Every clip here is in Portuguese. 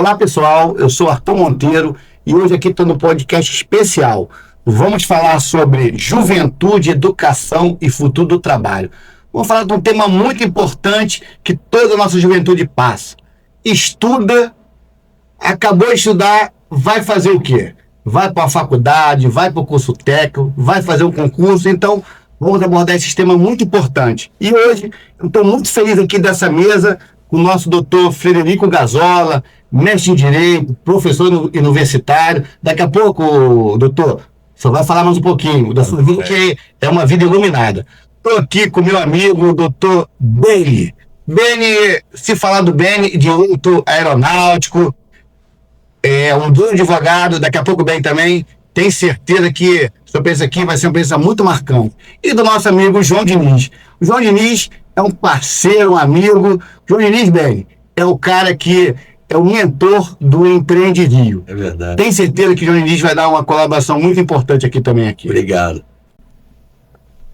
Olá pessoal, eu sou Arthur Monteiro e hoje aqui estou no podcast especial. Vamos falar sobre juventude, educação e futuro do trabalho. Vamos falar de um tema muito importante que toda a nossa juventude passa. Estuda, acabou de estudar, vai fazer o quê? Vai para a faculdade, vai para o curso técnico, vai fazer um concurso, então vamos abordar esse tema muito importante. E hoje eu estou muito feliz aqui dessa mesa com o nosso doutor Frederico Gazola, mestre em Direito, professor universitário. Daqui a pouco, doutor, você vai falar mais um pouquinho da sua vida, que é uma vida iluminada. Estou aqui com meu amigo, o doutor Beni. Beni, se falar do Beni, direito aeronáutico, é um bom advogado, daqui a pouco o Beni também, tem certeza que sua presença aqui vai ser uma presença muito marcante. E do nosso amigo João Diniz. O João Diniz é um parceiro, um amigo. João Diniz, Beni, é o cara que é o mentor do Empreende Rio. É verdade. Tem certeza que o João Diniz vai dar uma colaboração muito importante aqui também. Aqui. Obrigado.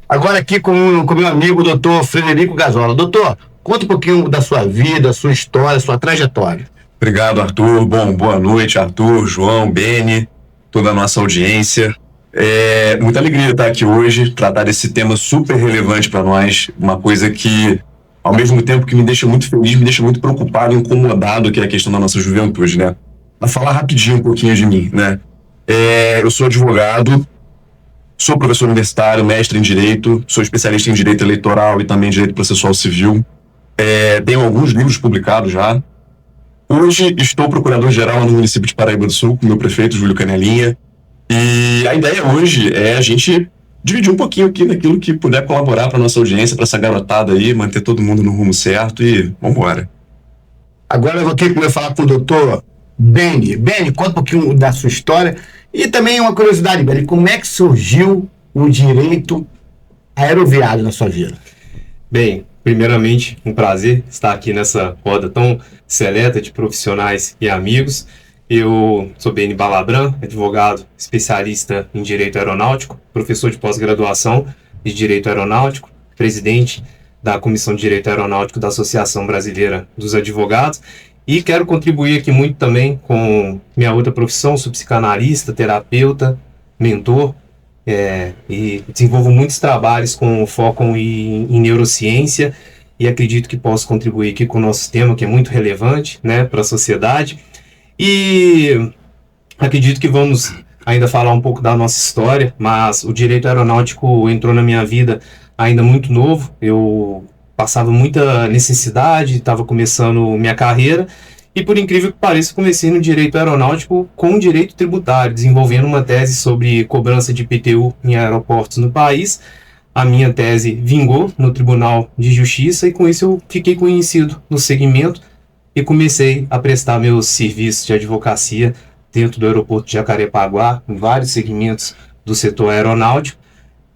Agora aqui com meu amigo, doutor Frederico Gazola. Doutor, conta um pouquinho da sua vida, sua história, sua trajetória. Obrigado, Arthur. Bom, boa noite, Arthur, João, Beni, toda a nossa audiência. É muita alegria estar aqui hoje, tratar desse tema super relevante para nós, uma coisa que, ao mesmo tempo que me deixa muito feliz, me deixa muito preocupado e incomodado, que é a questão da nossa juventude, né? Vou falar rapidinho um pouquinho de mim, né? Eu sou advogado, sou professor universitário, mestre em Direito, sou especialista em Direito Eleitoral e também Direito Processual Civil. Tenho alguns livros publicados já. Hoje estou procurador-geral no município de Paraíba do Sul, com o meu prefeito, Júlio Canelinha. E a ideia hoje é a gente dividir um pouquinho aqui naquilo que puder colaborar para a nossa audiência, para essa garotada aí, manter todo mundo no rumo certo e vamos embora. Agora eu vou ter que falar com o doutor Beni. Beni, conta um pouquinho da sua história. E também uma curiosidade, Beni, como é que surgiu o direito aeroviário na sua vida? Bem, primeiramente, um prazer estar aqui nessa roda tão seleta de profissionais e amigos. Eu sou Beni Balabran, advogado especialista em Direito Aeronáutico, professor de pós-graduação de Direito Aeronáutico, presidente da Comissão de Direito Aeronáutico da Associação Brasileira dos Advogados e quero contribuir aqui muito também com minha outra profissão, sou psicanalista, terapeuta, mentor e desenvolvo muitos trabalhos com foco em neurociência e acredito que posso contribuir aqui com o nosso tema, que é muito relevante, né, para a sociedade. E acredito que vamos ainda falar um pouco da nossa história, mas o direito aeronáutico entrou na minha vida ainda muito novo. Eu passava muita necessidade, estava começando minha carreira e, por incrível que pareça, comecei no direito aeronáutico com direito tributário, desenvolvendo uma tese sobre cobrança de IPTU em aeroportos no país. A minha tese vingou no Tribunal de Justiça e com isso eu fiquei conhecido no segmento e comecei a prestar meus serviços de advocacia dentro do aeroporto de Jacarepaguá, em vários segmentos do setor aeronáutico,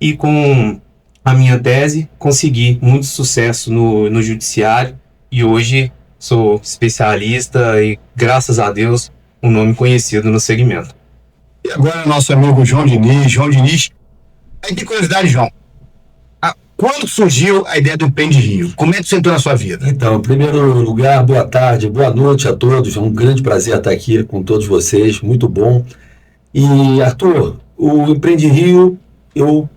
e com a minha tese consegui muito sucesso no judiciário, e hoje sou especialista e, graças a Deus, um nome conhecido no segmento. E agora nosso amigo João Diniz. João Diniz, aí tem curiosidade, João. Quando surgiu a ideia do Empreende Rio? Como é que você entrou na sua vida? Então, em primeiro lugar, boa tarde, boa noite a todos. É um grande prazer estar aqui com todos vocês, muito bom. E, Arthur, o Empreende Rio, eu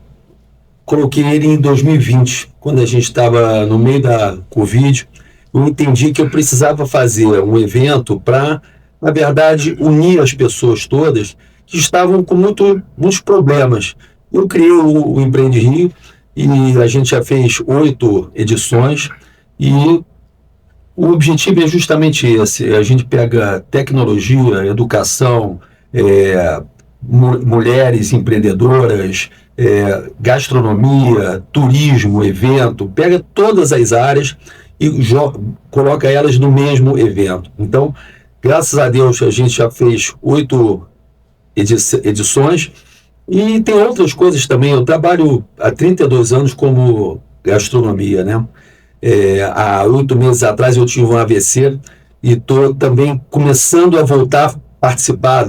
coloquei ele em 2020, quando a gente estava no meio da Covid. Eu entendi que eu precisava fazer um evento para, na verdade, unir as pessoas todas que estavam com muitos problemas. Eu criei o Empreende Rio, e a gente já fez 8 edições e o objetivo é justamente esse. A gente pega tecnologia, educação, mulheres empreendedoras, gastronomia, turismo, evento, pega todas as áreas e coloca elas no mesmo evento. Então, graças a Deus, a gente já fez 8 edições. E tem outras coisas também. Eu trabalho há 32 anos como gastronomia, né? Há 8 meses atrás eu tive um AVC e estou também começando a voltar a participar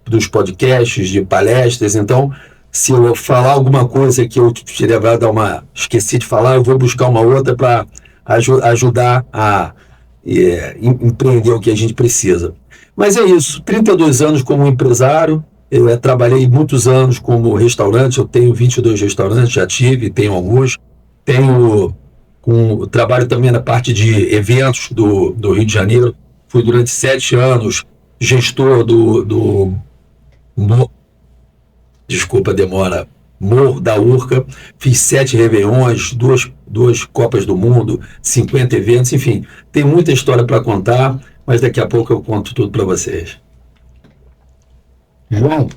dos podcasts, de palestras. Então, se eu falar alguma coisa que eu esqueci de falar, eu vou buscar uma outra para ajudar a empreender o que a gente precisa. Mas é isso, 32 anos como empresário, eu trabalhei muitos anos como restaurante, eu tenho 22 restaurantes, já tive, tenho alguns, trabalho também na parte de eventos do Rio de Janeiro, fui durante 7 anos gestor desculpa a demora, Morro da Urca, fiz 7 réveillons, duas Copas do Mundo, 50 eventos, enfim, tem muita história para contar, mas daqui a pouco eu conto tudo para vocês. João,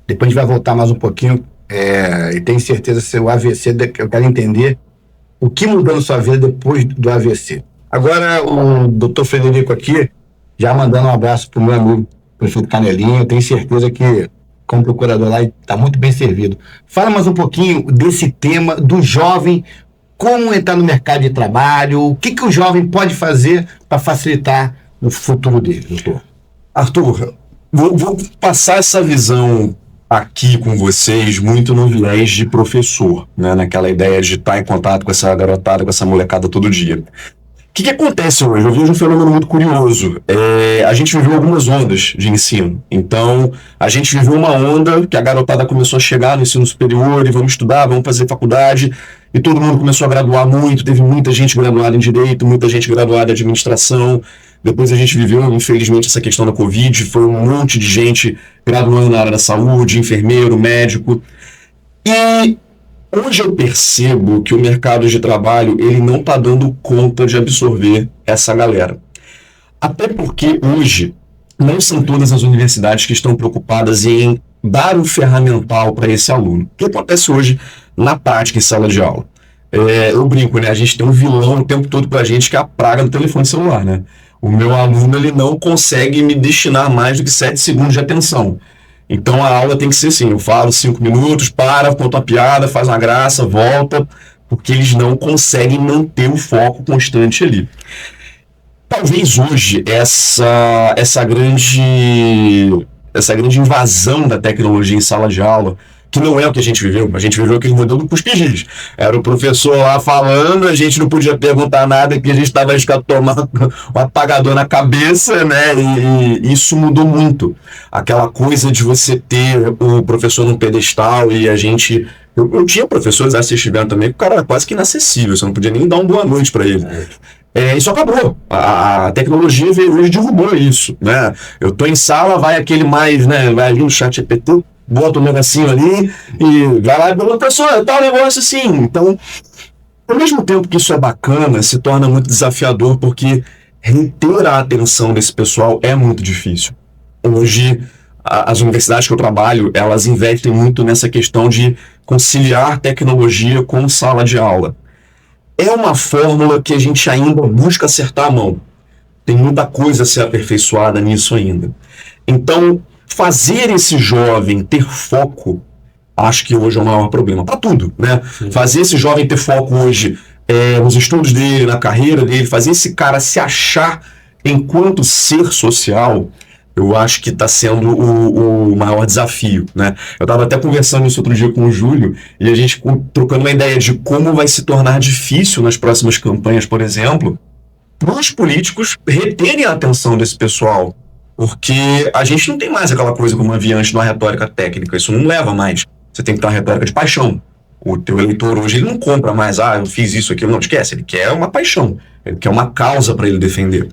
depois a gente vai voltar mais um pouquinho, e tenho certeza que o AVC, eu quero entender o que mudou na sua vida depois do AVC. Agora, o doutor Frederico aqui, já mandando um abraço para o meu amigo, prefeito Canelinha, eu tenho certeza que, como procurador lá, está muito bem servido. Fala mais um pouquinho desse tema do jovem, como entrar no mercado de trabalho, o que o jovem pode fazer para facilitar o futuro dele, doutor? Arthur, vou passar essa visão aqui com vocês muito no viés de professor, né? Naquela ideia de estar em contato com essa garotada, com essa molecada todo dia. O que acontece hoje? Eu vejo um fenômeno muito curioso. A gente viveu algumas ondas de ensino. Então, a gente viveu uma onda que a garotada começou a chegar no ensino superior e vamos estudar, vamos fazer faculdade, e todo mundo começou a graduar muito, teve muita gente graduada em Direito, muita gente graduada em Administração. Depois a gente viveu, infelizmente, essa questão da Covid, foi um monte de gente graduando na área da saúde, enfermeiro, médico. E hoje eu percebo que o mercado de trabalho ele não está dando conta de absorver essa galera. Até porque hoje não são todas as universidades que estão preocupadas em dar um ferramental para esse aluno. O que acontece hoje na prática em sala de aula? Eu brinco, né? A gente tem um vilão o tempo todo para a gente que é a praga do telefone celular, né? O meu aluno ele não consegue me destinar mais do que 7 segundos de atenção. Então a aula tem que ser assim, eu falo 5 minutos, conto uma piada, faz uma graça, volta, porque eles não conseguem manter o foco constante ali. Talvez hoje essa grande invasão da tecnologia em sala de aula, que não é o que a gente viveu aquele modelo do cuspigis. Era o professor lá falando, a gente não podia perguntar nada, porque a gente estava tomando um apagador na cabeça, né? E isso mudou muito. Aquela coisa de você ter o professor num pedestal e a gente... Eu tinha professores, vocês tiveram também, que o cara era quase que inacessível, você não podia nem dar uma boa noite para ele. Isso acabou. A tecnologia veio hoje e derrubou isso, né? Eu tô em sala, vai aquele mais, né? Vai ali no chat GPT, bota um negocinho ali e vai lá e pergunta, professor, tá um negócio assim. Então, ao mesmo tempo que isso é bacana, se torna muito desafiador, porque reter a atenção desse pessoal é muito difícil. Hoje, as universidades que eu trabalho, elas investem muito nessa questão de conciliar tecnologia com sala de aula. É uma fórmula que a gente ainda busca acertar a mão. Tem muita coisa a ser aperfeiçoada nisso ainda. Então, fazer esse jovem ter foco, acho que hoje é o maior problema. Para tudo, né? Sim. Fazer esse jovem ter foco hoje nos estudos dele, na carreira dele, fazer esse cara se achar enquanto ser social, eu acho que está sendo o maior desafio, né? Eu estava até conversando isso outro dia com o Júlio, e a gente trocando uma ideia de como vai se tornar difícil nas próximas campanhas, por exemplo, para os políticos reterem a atenção desse pessoal. Porque a gente não tem mais aquela coisa como havia antes de uma retórica técnica, isso não leva mais. Você tem que ter uma retórica de paixão. O teu eleitor hoje ele não compra mais, eu fiz isso, aquilo, não esquece, ele quer uma paixão, ele quer uma causa para ele defender.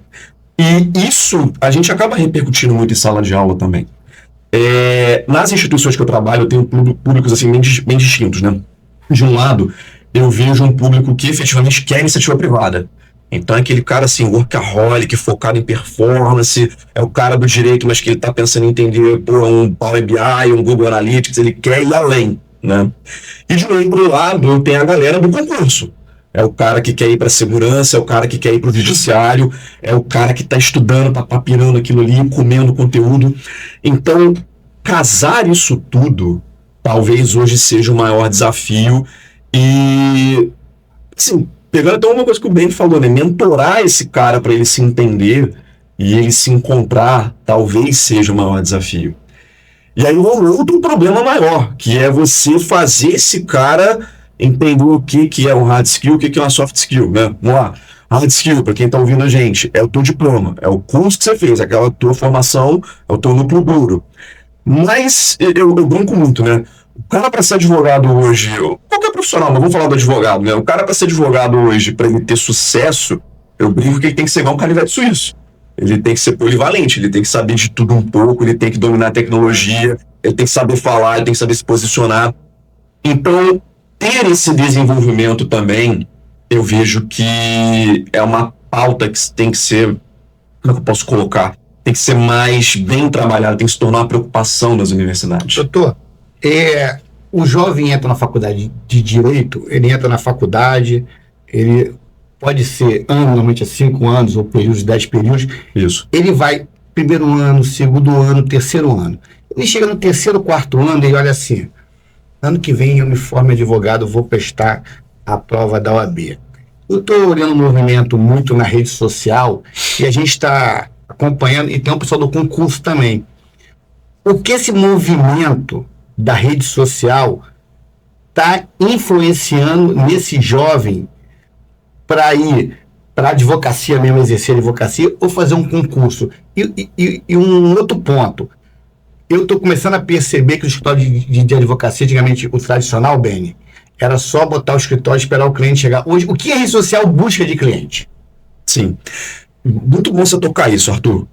E isso a gente acaba repercutindo muito em sala de aula também. Nas instituições que eu trabalho, eu tenho públicos assim, bem distintos, né? De um lado, eu vejo um público que efetivamente quer iniciativa privada. Então é aquele cara assim, workaholic, focado em performance, é o cara do direito, mas que ele está pensando em entender um Power BI, um Google Analytics, ele quer ir além, né? E de outro lado, tem a galera do concurso. É o cara que quer ir para a segurança, é o cara que quer ir para o judiciário, é o cara que está estudando, está papirando aquilo ali, comendo conteúdo. Então, casar isso tudo, talvez hoje seja o maior desafio. E, assim, pegando até uma coisa que o Ben falou, né? Mentorar esse cara para ele se entender e ele se encontrar, talvez seja o maior desafio. E aí, um outro problema maior, que é você fazer esse cara entender o que é um hard skill, o que é uma soft skill, né? Vamos lá. Hard skill, para quem está ouvindo a gente, é o teu diploma, é o curso que você fez, aquela tua formação, é o teu núcleo duro. Mas eu brinco muito, né? O cara para ser advogado hoje, qualquer profissional, mas vamos falar do advogado, né? O cara para ser advogado hoje, para ele ter sucesso, eu brinco que ele tem que ser igual um canivete suíço. Ele tem que ser polivalente, ele tem que saber de tudo um pouco, ele tem que dominar a tecnologia, ele tem que saber falar, ele tem que saber se posicionar. Então, ter esse desenvolvimento também, eu vejo que é uma pauta que tem que ser, como é que eu posso colocar? Tem que ser mais bem trabalhada, tem que se tornar uma preocupação das universidades. Doutor, o jovem entra na faculdade de Direito, ele entra na faculdade, ele pode ser normalmente 5 anos ou períodos, 10 períodos. Isso. Ele vai primeiro ano, segundo ano, terceiro ano. Ele chega no terceiro, quarto ano e olha assim, ano que vem eu me formo advogado, vou prestar a prova da OAB. Eu estou olhando um movimento muito na rede social e a gente está acompanhando, e tem um pessoal do concurso também. O que esse movimento da rede social está influenciando nesse jovem para ir para a advocacia mesmo, exercer a advocacia, ou fazer um concurso? E um outro ponto, eu estou começando a perceber que o escritório de advocacia, antigamente o tradicional, Beni, era só botar o escritório e esperar o cliente chegar. Hoje, o que a rede social busca de cliente? Sim. Muito bom você tocar isso, Arthur.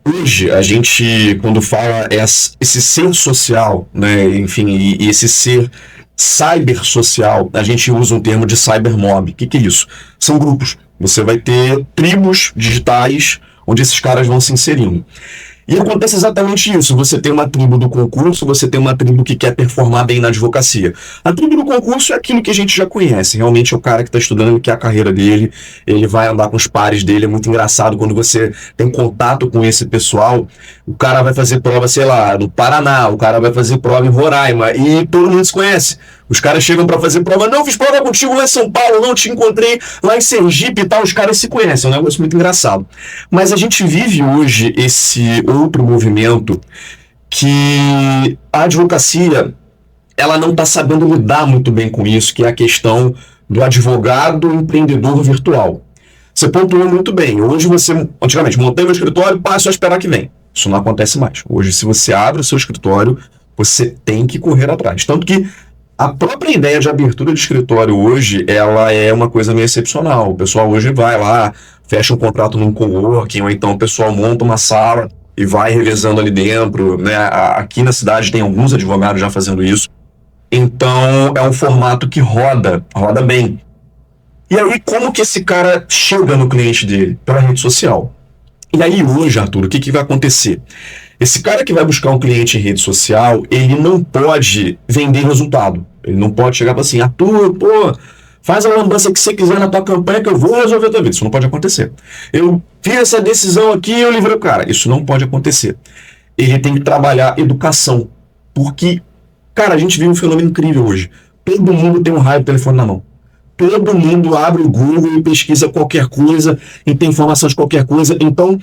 Hoje, a gente, quando fala esse ser social, né, enfim, e esse ser cybersocial, a gente usa um termo de cybermob. O que é isso? São grupos. Você vai ter tribos digitais onde esses caras vão se inserindo. E acontece exatamente isso. Você tem uma tribo do concurso, você tem uma tribo que quer performar bem na advocacia. A tribo do concurso é aquilo que a gente já conhece. Realmente é o cara que está estudando, ele quer a carreira dele, ele vai andar com os pares dele. É muito engraçado quando você tem contato com esse pessoal. O cara vai fazer prova, sei lá, no Paraná, o cara vai fazer prova em Roraima, e todo mundo se conhece. Os caras chegam para fazer prova, não, fiz prova contigo lá em São Paulo, não, te encontrei lá em Sergipe e tal, os caras se conhecem, é um negócio muito engraçado. Mas a gente vive hoje esse outro movimento que a advocacia, ela não está sabendo lidar muito bem com isso, que é a questão do advogado empreendedor virtual. Você pontuou muito bem, hoje você, antigamente, montei meu escritório, só esperar que vem. Isso não acontece mais. Hoje, se você abre o seu escritório, você tem que correr atrás. Tanto que a própria ideia de abertura de escritório hoje, ela é uma coisa meio excepcional. O pessoal hoje vai lá, fecha um contrato num coworking, ou então o pessoal monta uma sala e vai revezando ali dentro, né? Aqui na cidade tem alguns advogados já fazendo isso. Então, é um formato que roda bem. E aí, como que esse cara chega no cliente dele? Pela rede social. E aí, hoje, Arthur, o que vai acontecer? Esse cara que vai buscar um cliente em rede social, ele não pode vender resultado. Ele não pode chegar para assim, Arthur, faz a lambança que você quiser na tua campanha que eu vou resolver a tua vida. Isso não pode acontecer. Eu fiz essa decisão aqui e eu livrei o cara. Isso não pode acontecer. Ele tem que trabalhar educação. Porque, cara, a gente vive um fenômeno incrível hoje. Todo mundo tem um raio de telefone na mão. Todo mundo abre o Google e pesquisa qualquer coisa e tem informação de qualquer coisa. Então,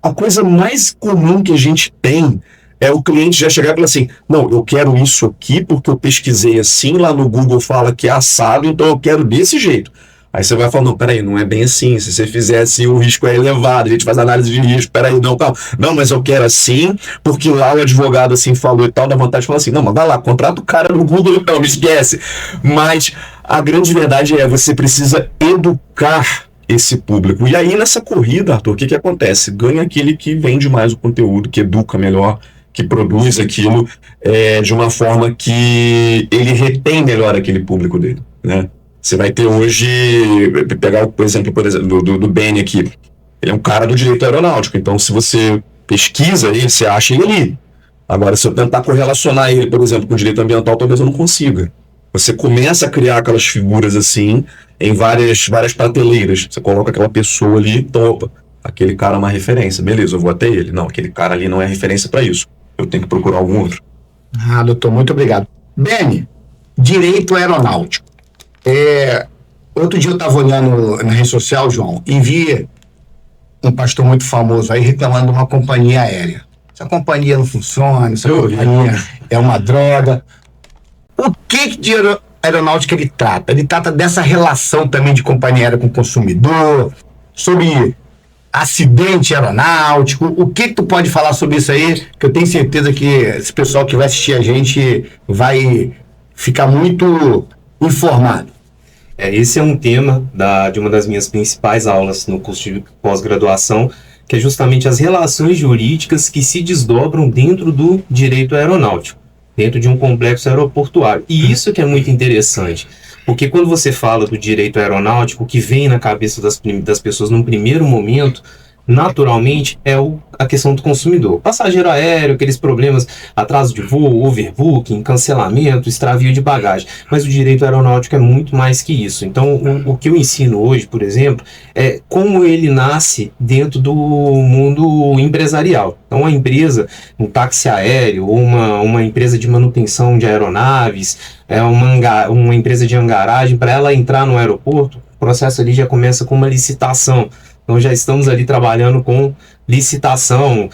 a coisa mais comum que a gente tem é o cliente já chegar e falar assim, não, eu quero isso aqui porque eu pesquisei assim, lá no Google fala que é assado, então eu quero desse jeito. Aí você vai falar, não, peraí, não é bem assim, se você fizer assim o risco é elevado, a gente faz análise de risco, peraí, não, calma. Não, mas eu quero assim, porque lá o advogado assim falou e tal, dá vontade de falar assim, não, mas vai lá, contrata o cara no Google, não, me esquece. Mas a grande verdade é, você precisa educar esse público. E aí, nessa corrida, Arthur, o que acontece? Ganha aquele que vende mais o conteúdo, que educa melhor, que produz aquilo de uma forma que ele retém melhor aquele público dele, né? Você vai ter hoje, pegar o exemplo, por exemplo, do Beni aqui. Ele é um cara do direito aeronáutico, então se você pesquisa ele, você acha ele ali. Agora, se eu tentar correlacionar ele, por exemplo, com o direito ambiental, talvez eu não consiga. Você começa a criar aquelas figuras assim, em várias prateleiras. Você coloca aquela pessoa ali, então, opa, aquele cara é uma referência. Beleza, eu vou até ele. Não, aquele cara ali não é referência para isso. Eu tenho que procurar algum outro. Ah, doutor, muito obrigado. Beni, direito aeronáutico. Outro dia eu estava olhando na rede social, João, e vi um pastor muito famoso aí reclamando de uma companhia aérea. Essa companhia não funciona, essa companhia é uma droga. O que aeronáutica ele trata? Ele trata dessa relação também de companhia aérea com o consumidor, sobre acidente aeronáutico. O que tu pode falar sobre isso aí? Que eu tenho certeza que esse pessoal que vai assistir a gente vai ficar muito informado. Esse é um tema de uma das minhas principais aulas no curso de pós-graduação, que é justamente as relações jurídicas que se desdobram dentro do direito aeronáutico, dentro de um complexo aeroportuário. E isso que é muito interessante, porque quando você fala do direito aeronáutico, o que vem na cabeça das pessoas num primeiro momento, naturalmente, é a questão do consumidor. Passageiro aéreo, aqueles problemas, atraso de voo, overbooking, cancelamento, extravio de bagagem. Mas o direito aeronáutico é muito mais que isso. Então, o que eu ensino hoje, por exemplo, é como ele nasce dentro do mundo empresarial. Então, uma empresa, um táxi aéreo, ou uma empresa de manutenção de aeronaves, uma empresa de hangaragem, para ela entrar no aeroporto, o processo ali já começa com uma licitação. Então já estamos ali trabalhando com licitação,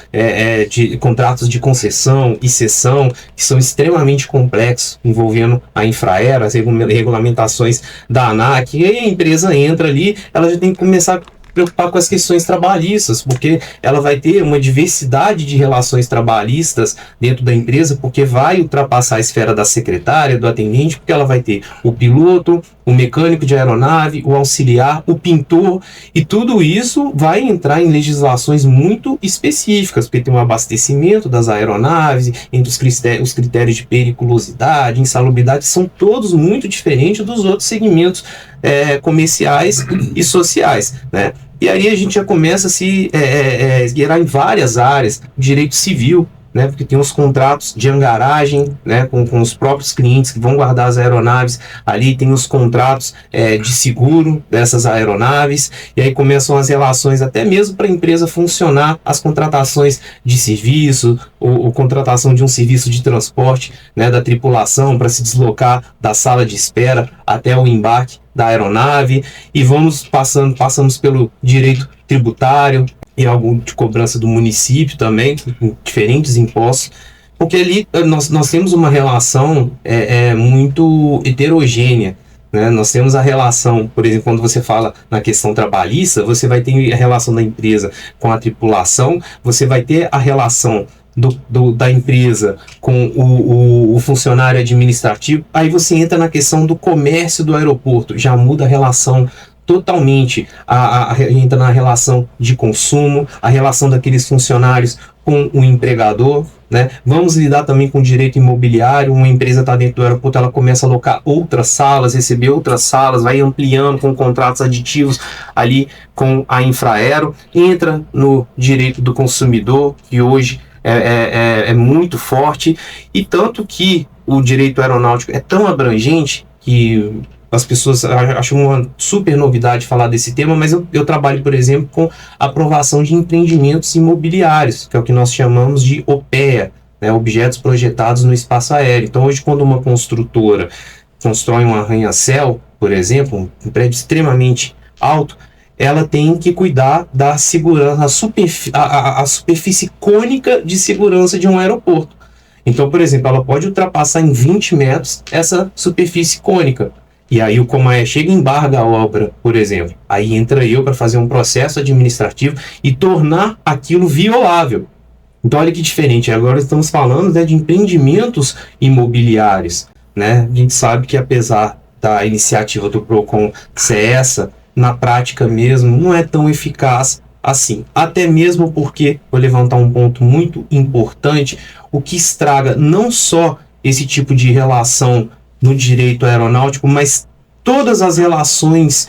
de contratos de concessão e cessão, que são extremamente complexos, envolvendo a Infraero, as regulamentações da ANAC, e aí a empresa entra ali, ela já tem que começar a preocupar com as questões trabalhistas, porque ela vai ter uma diversidade de relações trabalhistas dentro da empresa, porque vai ultrapassar a esfera da secretária, do atendente, porque ela vai ter o piloto, o mecânico de aeronave, o auxiliar, o pintor, e tudo isso vai entrar em legislações muito específicas, porque tem um abastecimento das aeronaves, entre os critérios de periculosidade, insalubridade, são todos muito diferentes dos outros segmentos comerciais e sociais, né? E aí a gente já começa a se esgueirar em várias áreas, direito civil, né, porque tem os contratos de hangaragem, né, com os próprios clientes que vão guardar as aeronaves, ali tem os contratos de seguro dessas aeronaves, e aí começam as relações até mesmo para a empresa funcionar, as contratações de serviço, ou contratação de um serviço de transporte, né, da tripulação para se deslocar da sala de espera até o embarque da aeronave, e passamos pelo direito tributário, e algo de cobrança do município também, com diferentes impostos, porque ali nós temos uma relação muito heterogênea, né? Nós temos a relação, por exemplo, quando você fala na questão trabalhista, você vai ter a relação da empresa com a tripulação, você vai ter a relação da empresa com o funcionário administrativo, aí você entra na questão do comércio do aeroporto, já muda a relação totalmente, entra na relação de consumo, a relação daqueles funcionários com o empregador, né? Vamos lidar também com direito imobiliário, uma empresa está dentro do aeroporto, ela começa a alocar outras salas, receber outras salas, vai ampliando com contratos aditivos ali com a Infraero, entra no direito do consumidor, que hoje é muito forte, e tanto que o direito aeronáutico é tão abrangente que as pessoas acham uma super novidade falar desse tema, mas eu trabalho, por exemplo, com aprovação de empreendimentos imobiliários, que é o que nós chamamos de OPEA, né, objetos projetados no espaço aéreo. Então, hoje, quando uma construtora constrói um arranha-céu, por exemplo, um prédio extremamente alto, ela tem que cuidar da segurança, a superfície cônica de segurança de um aeroporto. Então, por exemplo, ela pode ultrapassar em 20 metros essa superfície cônica. E aí o Comair chega e embarga a obra, por exemplo. Aí entra eu para fazer um processo administrativo e tornar aquilo violável. Então olha que diferente. Agora estamos falando, né, de empreendimentos imobiliários, né? A gente sabe que apesar da iniciativa do PROCON ser essa, na prática mesmo não é tão eficaz assim. Até mesmo porque, vou levantar um ponto muito importante, o que estraga não só esse tipo de relação no direito aeronáutico, mas todas as relações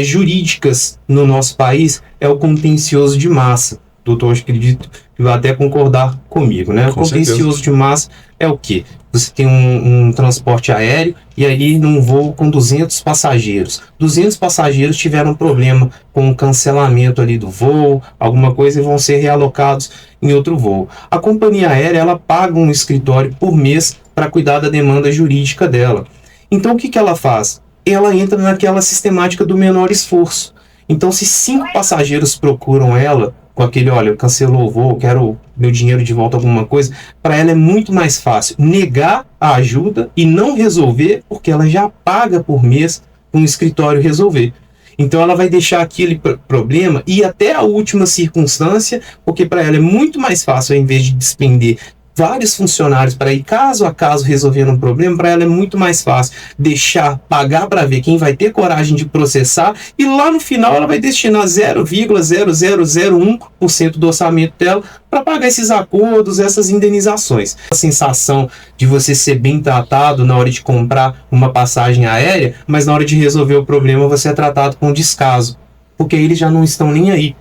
jurídicas no nosso país é o contencioso de massa. Doutor, acredito que vai até concordar comigo, né? O contencioso de massa é o quê? Você tem um transporte aéreo e aí num voo com 200 passageiros. 200 passageiros tiveram um problema com o cancelamento ali do voo, alguma coisa, e vão ser realocados em outro voo. A companhia aérea, ela paga um escritório por mês para cuidar da demanda jurídica dela. Então o que ela faz? Ela entra naquela sistemática do menor esforço. Então se 5 passageiros procuram ela com aquele, olha, cancelou o voo, quero meu dinheiro de volta, alguma coisa, para ela é muito mais fácil negar a ajuda e não resolver, porque ela já paga por mês para um escritório resolver. Então ela vai deixar aquele problema e até a última circunstância, porque para ela é muito mais fácil, ao invés de despender vários funcionários para ir caso a caso resolvendo um problema, para ela é muito mais fácil deixar pagar para ver quem vai ter coragem de processar, e lá no final ela vai destinar 0,0001% do orçamento dela para pagar esses acordos, essas indenizações. A sensação de você ser bem tratado na hora de comprar uma passagem aérea, mas na hora de resolver o problema você é tratado com descaso, porque eles já não estão nem aí.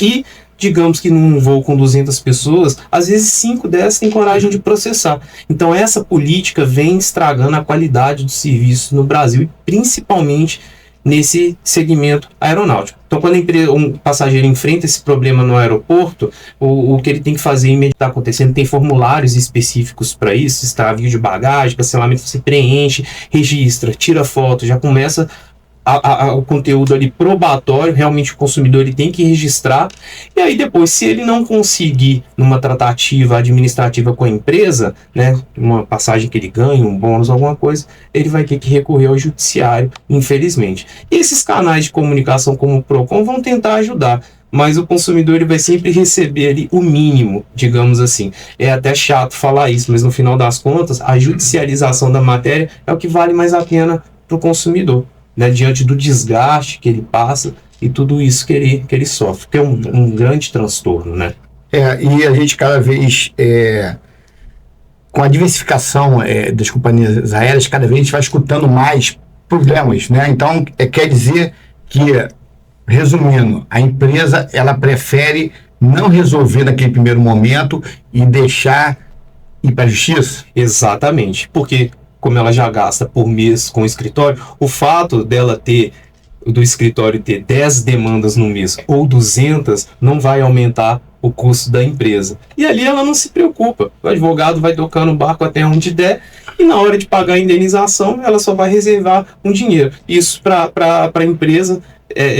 E digamos que num voo com 200 pessoas, às vezes 5 dessas têm coragem de processar. Então essa política vem estragando a qualidade do serviço no Brasil, e principalmente nesse segmento aeronáutico. Então quando um passageiro enfrenta esse problema no aeroporto, o que ele tem que fazer imediatamente está acontecendo, tem formulários específicos para isso, extravio de bagagem, cancelamento, você preenche, registra, tira foto, já começa o conteúdo ali probatório, realmente o consumidor ele tem que registrar, e aí depois, se ele não conseguir numa tratativa administrativa com a empresa, né, uma passagem que ele ganha, um bônus, alguma coisa, ele vai ter que recorrer ao judiciário, infelizmente. E esses canais de comunicação como o Procon vão tentar ajudar, mas o consumidor ele vai sempre receber ali o mínimo, digamos assim. É até chato falar isso, mas no final das contas, a judicialização da matéria é o que vale mais a pena para o consumidor, né, diante do desgaste que ele passa e tudo isso que ele sofre, que é um grande transtorno, né? E a gente cada vez, com a diversificação das companhias aéreas, cada vez a gente vai escutando mais problemas, né? Então, quer dizer que, resumindo, a empresa ela prefere não resolver naquele primeiro momento e deixar ir para a justiça? Exatamente, porque como ela já gasta por mês com o escritório, o fato do escritório ter 10 demandas no mês ou 200 não vai aumentar o custo da empresa. E ali ela não se preocupa. O advogado vai tocando o barco até onde der, e na hora de pagar a indenização, ela só vai reservar um dinheiro. Isso para a empresa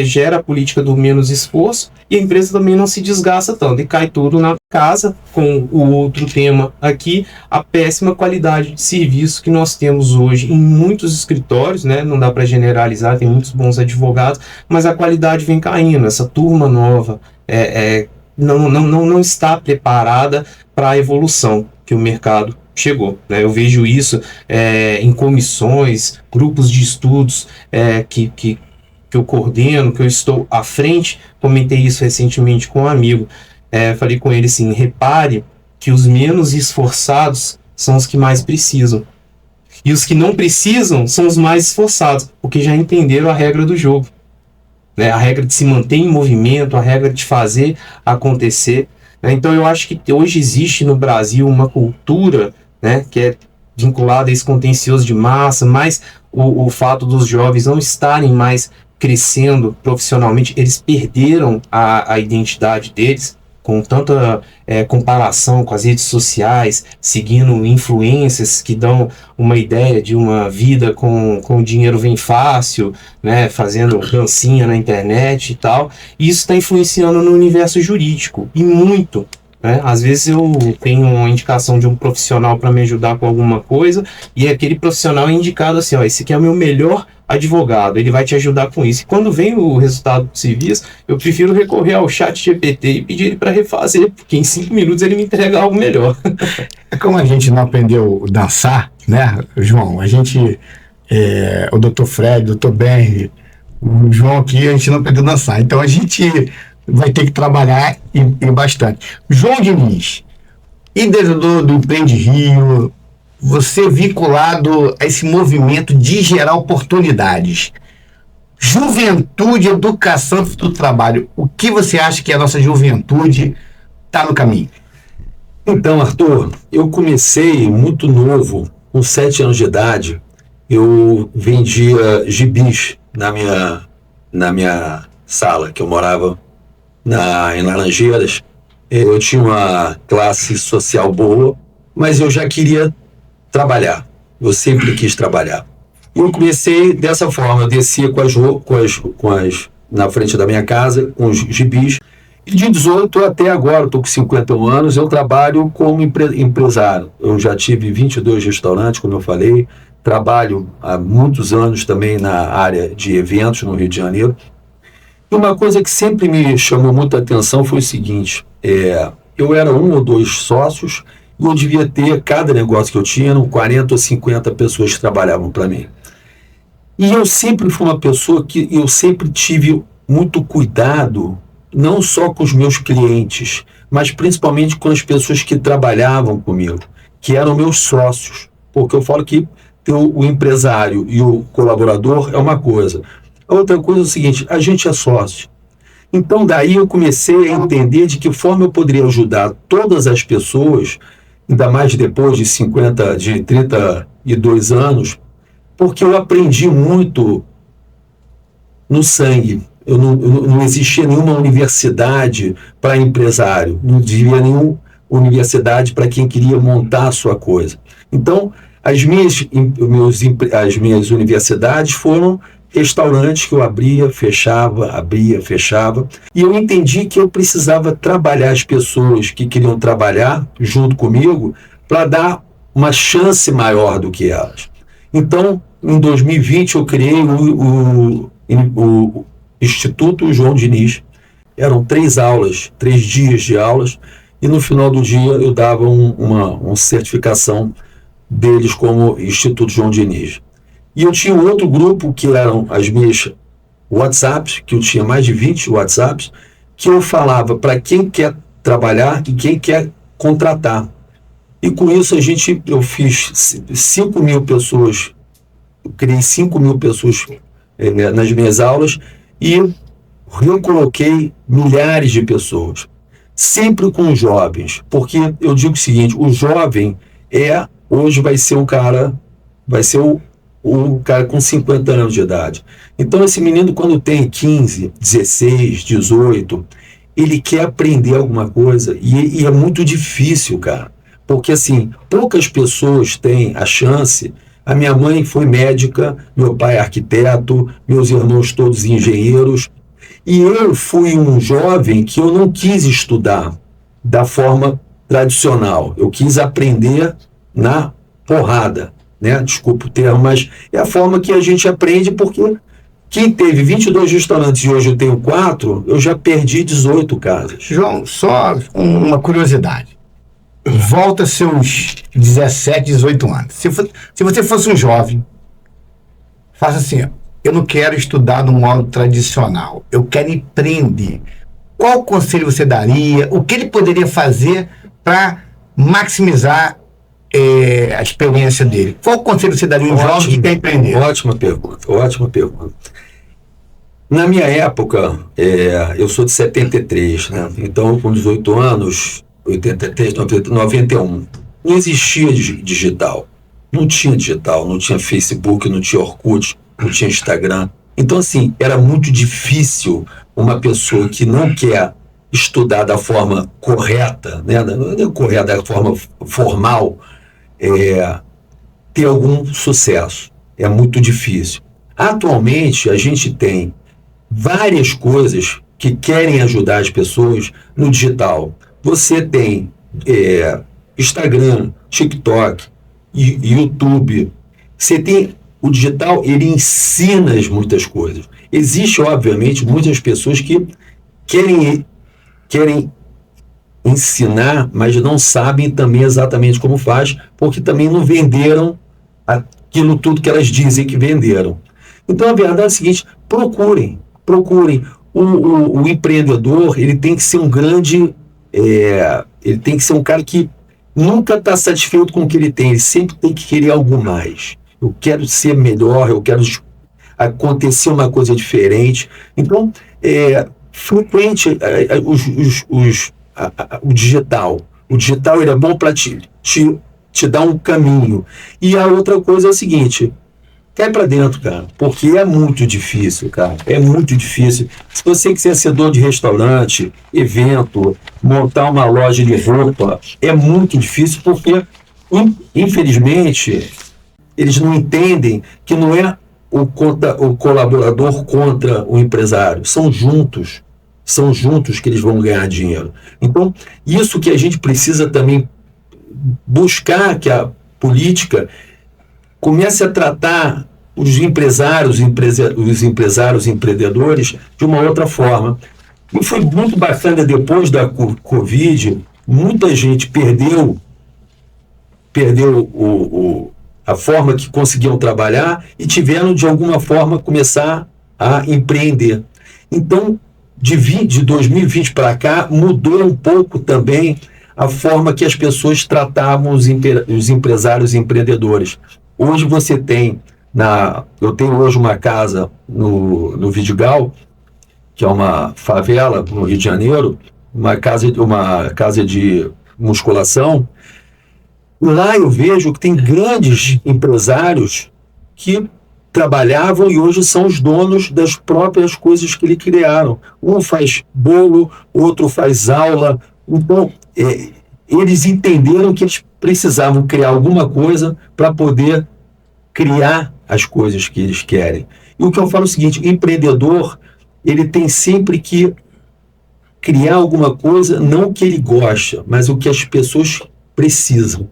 gera a política do menos esforço, e a empresa também não se desgasta tanto, e cai tudo na casa. Com o outro tema aqui, a péssima qualidade de serviço que nós temos hoje em muitos escritórios, né? Não dá para generalizar, tem muitos bons advogados, mas a qualidade vem caindo. Essa turma nova não está preparada para a evolução que o mercado chegou, né? Eu vejo isso em comissões, grupos de estudos que eu coordeno, que eu estou à frente. Comentei isso recentemente com um amigo. Falei com ele assim: repare que os menos esforçados são os que mais precisam. E os que não precisam são os mais esforçados, porque já entenderam a regra do jogo, né? A regra de se manter em movimento, a regra de fazer acontecer, né? Então eu acho que hoje existe no Brasil uma cultura, né, que é vinculada a esse contencioso de massa, mas o fato dos jovens não estarem mais crescendo profissionalmente, eles perderam a identidade deles, com tanta comparação com as redes sociais, seguindo influências que dão uma ideia de uma vida com dinheiro vem fácil, né, fazendo dancinha na internet e tal. E isso está influenciando no universo jurídico, e muito, né? Às vezes eu tenho uma indicação de um profissional para me ajudar com alguma coisa, e aquele profissional é indicado assim: ó, esse aqui é o meu melhor advogado, ele vai te ajudar com isso. E quando vem o resultado do serviço, eu prefiro recorrer ao ChatGPT e pedir ele para refazer, porque em 5 minutos ele me entrega algo melhor. Como a gente não aprendeu a dançar, né, João? A gente, o Dr. Fred, o Dr. Ben, o João aqui, a gente não aprendeu a dançar. Então a gente vai ter que trabalhar e bastante. João Diniz, idealizador do Empreende Rio, você vinculado a esse movimento de gerar oportunidades. Juventude, educação do trabalho. O que você acha que a nossa juventude está no caminho? Então, Arthur, eu comecei muito novo, com 7 anos de idade. Eu vendia gibis na minha sala, que eu morava em Laranjeiras. Eu tinha uma classe social boa, mas eu já queria trabalhar. Eu sempre quis trabalhar. Eu comecei dessa forma: eu descia na frente da minha casa com os gibis E de 18 até agora, estou com 51 anos, eu trabalho como empresário. Eu já tive 22 restaurantes, como eu falei, trabalho há muitos anos também na área de eventos no Rio de Janeiro. E uma coisa que sempre me chamou muita atenção foi o seguinte, eu era 1 ou 2 sócios e eu devia ter, cada negócio que eu tinha, eram 40 ou 50 pessoas que trabalhavam para mim. E eu sempre fui uma pessoa que eu sempre tive muito cuidado, não só com os meus clientes, mas principalmente com as pessoas que trabalhavam comigo, que eram meus sócios. Porque eu falo que o empresário e o colaborador é uma coisa. A outra coisa é o seguinte, a gente é sócio. Então daí eu comecei a entender de que forma eu poderia ajudar todas as pessoas, ainda mais depois de 32 anos, porque eu aprendi muito no sangue. Não existia nenhuma universidade para empresário, não havia nenhuma universidade para quem queria montar a sua coisa. Então, as minhas universidades foram restaurantes que eu abria, fechava, e eu entendi que eu precisava trabalhar as pessoas que queriam trabalhar junto comigo para dar uma chance maior do que elas. Então, em 2020, eu criei o Instituto João Diniz. Eram 3 dias de aulas, e no final do dia eu dava uma certificação deles como Instituto João Diniz. E eu tinha um outro grupo que eram as minhas WhatsApps, que eu tinha mais de 20 WhatsApps, que eu falava para quem quer trabalhar e quem quer contratar. E com isso eu fiz 5 mil pessoas, eu criei 5 mil pessoas nas minhas aulas e eu coloquei milhares de pessoas, sempre com os jovens, porque eu digo o seguinte, o jovem hoje vai ser um cara, o cara com 50 anos de idade. Então esse menino, quando tem 15, 16, 18, ele quer aprender alguma coisa e é muito difícil, cara, porque assim, poucas pessoas têm a chance. A minha mãe foi médica, meu pai é arquiteto, meus irmãos todos engenheiros, e eu fui um jovem que eu não quis estudar da forma tradicional, eu quis aprender na porrada, né? Desculpa o termo, mas é a forma que a gente aprende, porque quem teve 22 restaurantes e hoje eu tenho 4, eu já perdi 18 casas. João, só uma curiosidade. Volta seus 17, 18 anos. Se você fosse um jovem, faça assim, ó, eu não quero estudar no modo tradicional, eu quero empreender. Qual conselho você daria? O que ele poderia fazer para maximizar a experiência dele? Qual conselho você daria a um jovem que quer empreender? Ótima pergunta. Na minha época, eu sou de 73, né? Então com 18 anos, 83, 91, não existia digital. Não tinha digital, não tinha Facebook, não tinha Orkut, não tinha Instagram. Então, assim, era muito difícil uma pessoa que não quer estudar da forma correta, né? Não é correta, da forma formal, ter algum sucesso. É muito difícil. Atualmente, a gente tem várias coisas que querem ajudar as pessoas no digital. Você tem Instagram, TikTok, YouTube. Você tem o digital, ele ensina muitas coisas. Existe, obviamente, muitas pessoas que querem ensinar, mas não sabem também exatamente como faz, porque também não venderam aquilo tudo que elas dizem que venderam. Então, a verdade é a seguinte, procurem. O empreendedor, ele tem que ser um grande... ele tem que ser um cara que nunca está satisfeito com o que ele tem, ele sempre tem que querer algo mais. Eu quero ser melhor, eu quero acontecer uma coisa diferente. Então, frequente o digital. O digital, ele é bom para te dar um caminho. E a outra coisa é o seguinte, cai para dentro, cara, porque é muito difícil, cara, é muito difícil. Se você quiser ser dono de restaurante, evento, montar uma loja de roupa, é muito difícil, porque, infelizmente, eles não entendem que não é o colaborador contra o empresário, são juntos. são juntos que eles vão ganhar dinheiro. Então, isso que a gente precisa também buscar, que a política comece a tratar os empresários, empreendedores de uma outra forma. E foi muito bacana, depois da Covid, muita gente perdeu a forma que conseguiam trabalhar e tiveram, de alguma forma, começar a empreender. Então, de 2020 para cá, mudou um pouco também a forma que as pessoas tratavam os empresários e empreendedores. Hoje você tem, eu tenho hoje uma casa no Vidigal, que é uma favela no Rio de Janeiro, uma casa de musculação. Lá eu vejo que tem grandes empresários que trabalhavam e hoje são os donos das próprias coisas que eles criaram. Um faz bolo, outro faz aula. Então, eles entenderam que eles precisavam criar alguma coisa para poder criar as coisas que eles querem. E o que eu falo é o seguinte: o empreendedor, ele tem sempre que criar alguma coisa, não o que ele gosta, mas o que as pessoas precisam.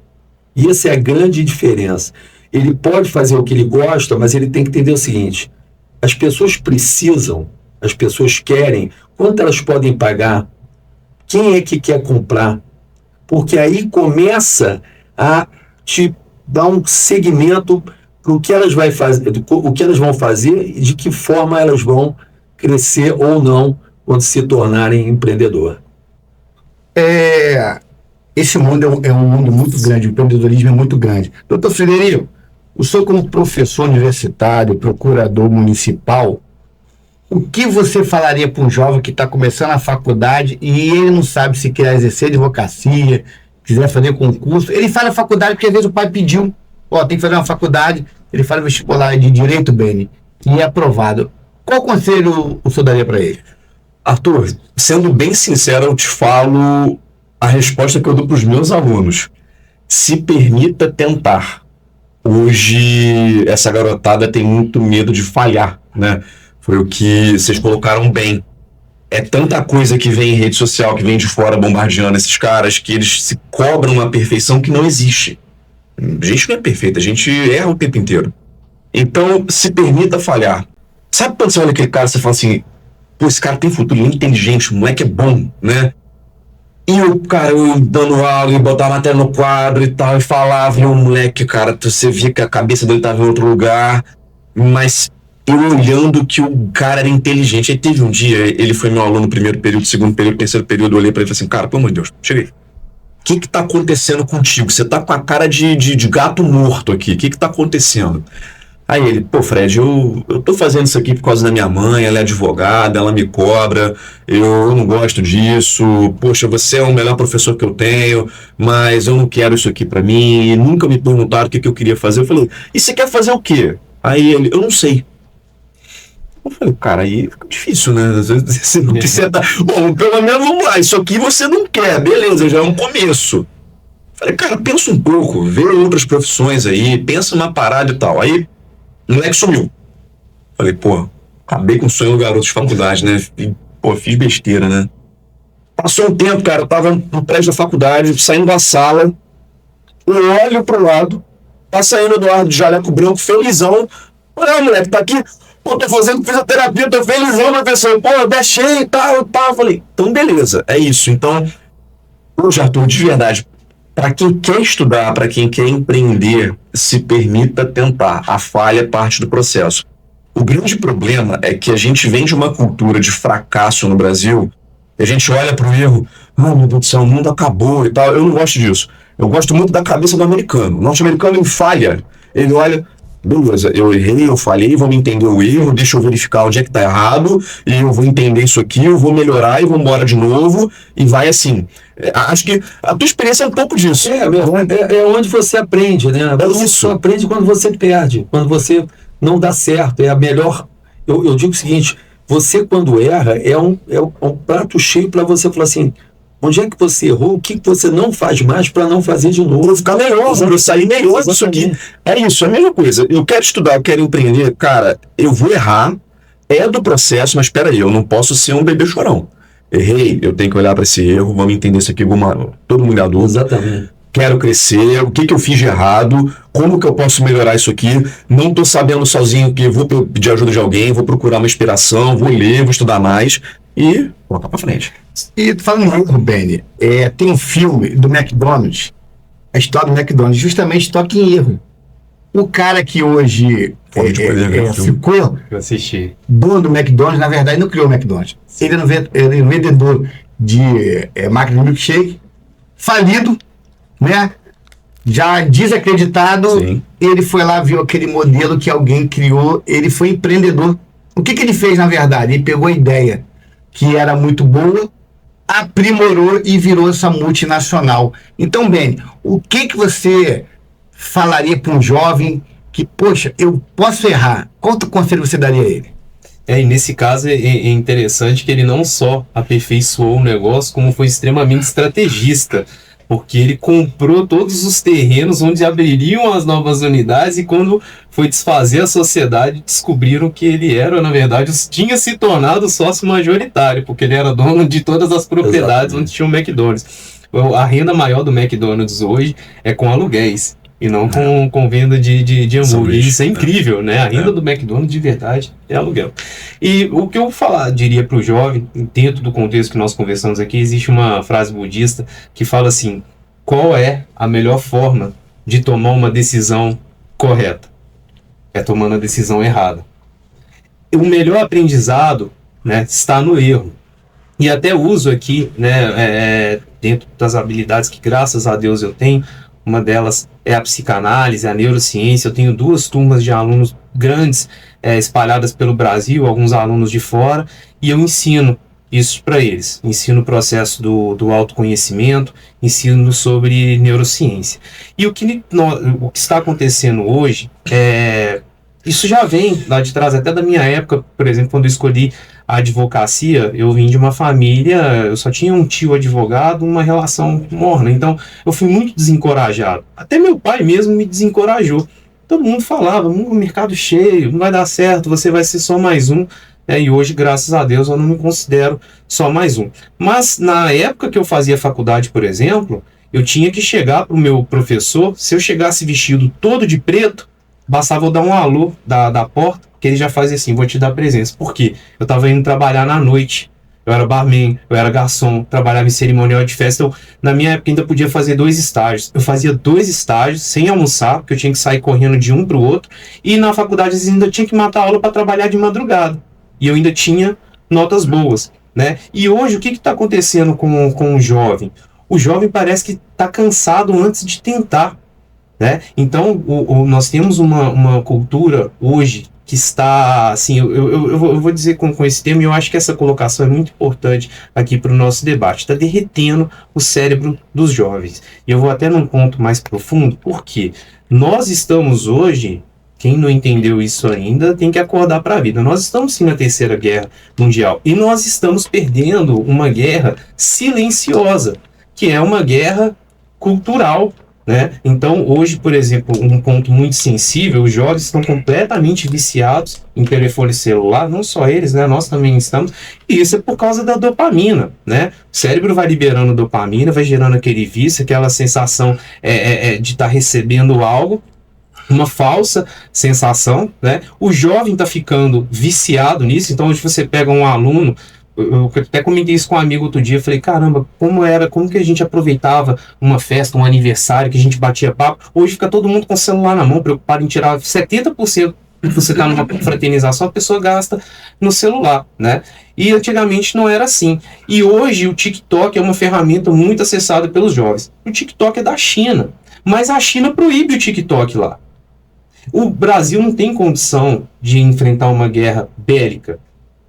E essa é a grande diferença. Ele pode fazer o que ele gosta, mas ele tem que entender o seguinte: as pessoas precisam, as pessoas querem, quanto elas podem pagar, quem é que quer comprar, porque aí começa a te dar um segmento para o que elas vão fazer e de que forma elas vão crescer ou não quando se tornarem empreendedor. Esse mundo é um mundo muito grande, o empreendedorismo é muito grande. Doutor Frederico, o senhor como professor universitário, procurador municipal, o que você falaria para um jovem que está começando a faculdade e ele não sabe se quer exercer advocacia, quiser fazer concurso? Ele faz a faculdade porque às vezes o pai pediu, tem que fazer uma faculdade, ele faz o vestibular de Direito, Beni, e é aprovado. Qual conselho o senhor daria para ele? Arthur, sendo bem sincero, eu te falo a resposta que eu dou para os meus alunos: se permita tentar. Hoje, essa garotada tem muito medo de falhar, né? Foi o que vocês colocaram bem. É tanta coisa que vem em rede social, que vem de fora bombardeando esses caras, que eles se cobram uma perfeição que não existe. A gente não é perfeita, a gente erra o tempo inteiro. Então, se permita falhar. Sabe quando você olha aquele cara e você fala assim: pô, esse cara tem futuro, ele é inteligente, o moleque é bom, né? E o cara, eu dando aula e botava a matéria no quadro e tal, e falava, e o moleque, cara, você via que a cabeça dele estava em outro lugar, mas eu olhando que o cara era inteligente. Aí teve um dia, ele foi meu aluno no primeiro período, segundo período, terceiro período, eu olhei pra ele e falei assim: cara, pelo amor de Deus, chega aí. O que tá acontecendo contigo? Você tá com a cara de gato morto aqui, o que tá acontecendo? Aí ele: pô, Fred, eu tô fazendo isso aqui por causa da minha mãe, ela é advogada, ela me cobra, eu não gosto disso, poxa, você é o melhor professor que eu tenho, mas eu não quero isso aqui pra mim, e nunca me perguntaram o que eu queria fazer. Eu falei: e você quer fazer o quê? Aí ele: eu não sei. Eu falei: cara, aí fica difícil, né? Às vezes você não precisa dar... Bom, pelo menos vamos lá, isso aqui você não quer, beleza, já é um começo. Falei: cara, pensa um pouco, vê outras profissões aí, pensa numa parada e tal. Aí o moleque sumiu. Falei: pô, acabei com o sonho do garoto de faculdade, né? Pô, fiz besteira, né? Passou um tempo, cara, eu tava no prédio da faculdade, saindo da sala, eu olho pro lado, tá saindo o Eduardo de jaleco branco, felizão. Olha, moleque, tá aqui, pô, tô fazendo fisioterapia, tô felizão, professor. Pô, eu deixei e tal. Falei: então beleza, é isso. Então, hoje, Arthur, de verdade, para quem quer estudar, para quem quer empreender, se permita tentar. A falha é parte do processo. O grande problema é que a gente vem de uma cultura de fracasso no Brasil, e a gente olha para o erro: meu Deus do céu, o mundo acabou e tal. Eu não gosto disso. Eu gosto muito da cabeça do americano. O norte-americano, ele falha. Ele olha: beleza, eu errei, eu falhei, vamos entender o erro, deixa eu verificar onde é que tá errado, e eu vou entender isso aqui, eu vou melhorar e vou embora de novo, e vai assim. Acho que a tua experiência é um pouco disso. É onde você aprende, né? Você só aprende quando você perde, quando você não dá certo. É a melhor... Eu digo o seguinte: você, quando erra, é um prato cheio para você falar assim: onde é que você errou, o que você não faz mais para não fazer de novo? Para ficar melhor, para sair melhor disso aqui. É isso, é a mesma coisa. Eu quero estudar, eu quero empreender, cara, eu vou errar, é do processo, mas espera aí, eu não posso ser um bebê chorão. errei, eu tenho que olhar para esse erro, vamos entender isso aqui como todo mundo é adulto. Exatamente. Quero crescer, o que eu fiz de errado, como que eu posso melhorar isso aqui, não tô sabendo sozinho que vou pedir ajuda de alguém, vou procurar uma inspiração, vou ler, vou estudar mais e colocar para frente. E falando em erro, Benny, tem um filme do McDonald's, a história do McDonald's, justamente toca em erro. O cara que hoje ficou dono do McDonald's, na verdade não criou o McDonald's. Ele é um vendedor de máquina de milkshake, falido, né? Já desacreditado. Sim. Ele foi lá, viu aquele modelo que alguém criou, ele foi empreendedor. O que ele fez, na verdade? Ele pegou a ideia que era muito boa, aprimorou e virou essa multinacional. Então, Benny, o que você falaria para um jovem que, poxa, eu posso errar? Qual conselho você daria a ele? E nesse caso é interessante que ele não só aperfeiçoou o negócio, como foi extremamente estrategista, porque ele comprou todos os terrenos onde abririam as novas unidades, e quando foi desfazer a sociedade, descobriram que ele era, na verdade, tinha se tornado sócio majoritário, porque ele era dono de todas as propriedades onde tinha o McDonald's. A renda maior do McDonald's hoje é com aluguéis, e não com venda de hambúrguer. Isso é incrível, né? A renda do McDonald's, de verdade, é aluguel. E o que eu diria para o jovem, dentro do contexto que nós conversamos aqui, existe uma frase budista que fala assim: qual é a melhor forma de tomar uma decisão correta? É tomando a decisão errada. O melhor aprendizado, né, está no erro. E até uso aqui, né, dentro das habilidades que, graças a Deus, eu tenho, uma delas é a psicanálise, a neurociência. Eu tenho 2 turmas de alunos grandes espalhadas pelo Brasil, alguns alunos de fora, e eu ensino isso para eles. Ensino o processo do autoconhecimento, ensino sobre neurociência. E o que está acontecendo hoje, isso já vem lá de trás, até da minha época. Por exemplo, quando eu escolhi a advocacia, eu vim de uma família, eu só tinha um tio advogado, uma relação morna, então eu fui muito desencorajado. Até meu pai mesmo me desencorajou. Todo mundo falava: mercado cheio, não vai dar certo, você vai ser só mais um. E hoje, graças a Deus, eu não me considero só mais um. Mas na época que eu fazia faculdade, por exemplo, eu tinha que chegar para o meu professor. Se eu chegasse vestido todo de preto, bastava eu dar um alô da porta, que ele já fazia assim: vou te dar presença. Por quê? Eu estava indo trabalhar na noite. Eu era barman, eu era garçom, trabalhava em cerimonial de festa. Eu, na minha época, ainda podia fazer 2 estágios. Eu fazia 2 estágios sem almoçar, porque eu tinha que sair correndo de um para o outro. E na faculdade eu ainda tinha que matar a aula para trabalhar de madrugada. E eu ainda tinha notas boas, né? E hoje, o que está acontecendo com o jovem? O jovem parece que está cansado antes de tentar, né? Então, nós temos uma cultura hoje que está, assim, eu vou dizer com esse termo, e eu acho que essa colocação é muito importante aqui para o nosso debate. Está derretendo o cérebro dos jovens. E eu vou até num ponto mais profundo, porque nós estamos hoje... Quem não entendeu isso ainda tem que acordar para a vida. Nós estamos sim na Terceira Guerra Mundial. E nós estamos perdendo uma guerra silenciosa, que é uma guerra cultural, né? Então, hoje, por exemplo, um ponto muito sensível: os jovens estão completamente viciados em telefone celular. Não só eles, né? Nós também estamos. E isso é por causa da dopamina, né? O cérebro vai liberando dopamina, vai gerando aquele vício, aquela sensação de estar recebendo algo, uma falsa sensação, né? O jovem está ficando viciado nisso. Então, hoje você pega um aluno, eu até comentei isso com um amigo outro dia, eu falei: caramba, como que a gente aproveitava uma festa, um aniversário, que a gente batia papo. Hoje fica todo mundo com o celular na mão, preocupado em tirar 70%. Você está numa fraternização, a pessoa gasta no celular, né? E antigamente não era assim. E hoje o TikTok é uma ferramenta muito acessada pelos jovens. O TikTok é da China, mas a China proíbe o TikTok lá. O Brasil não tem condição de enfrentar uma guerra bélica.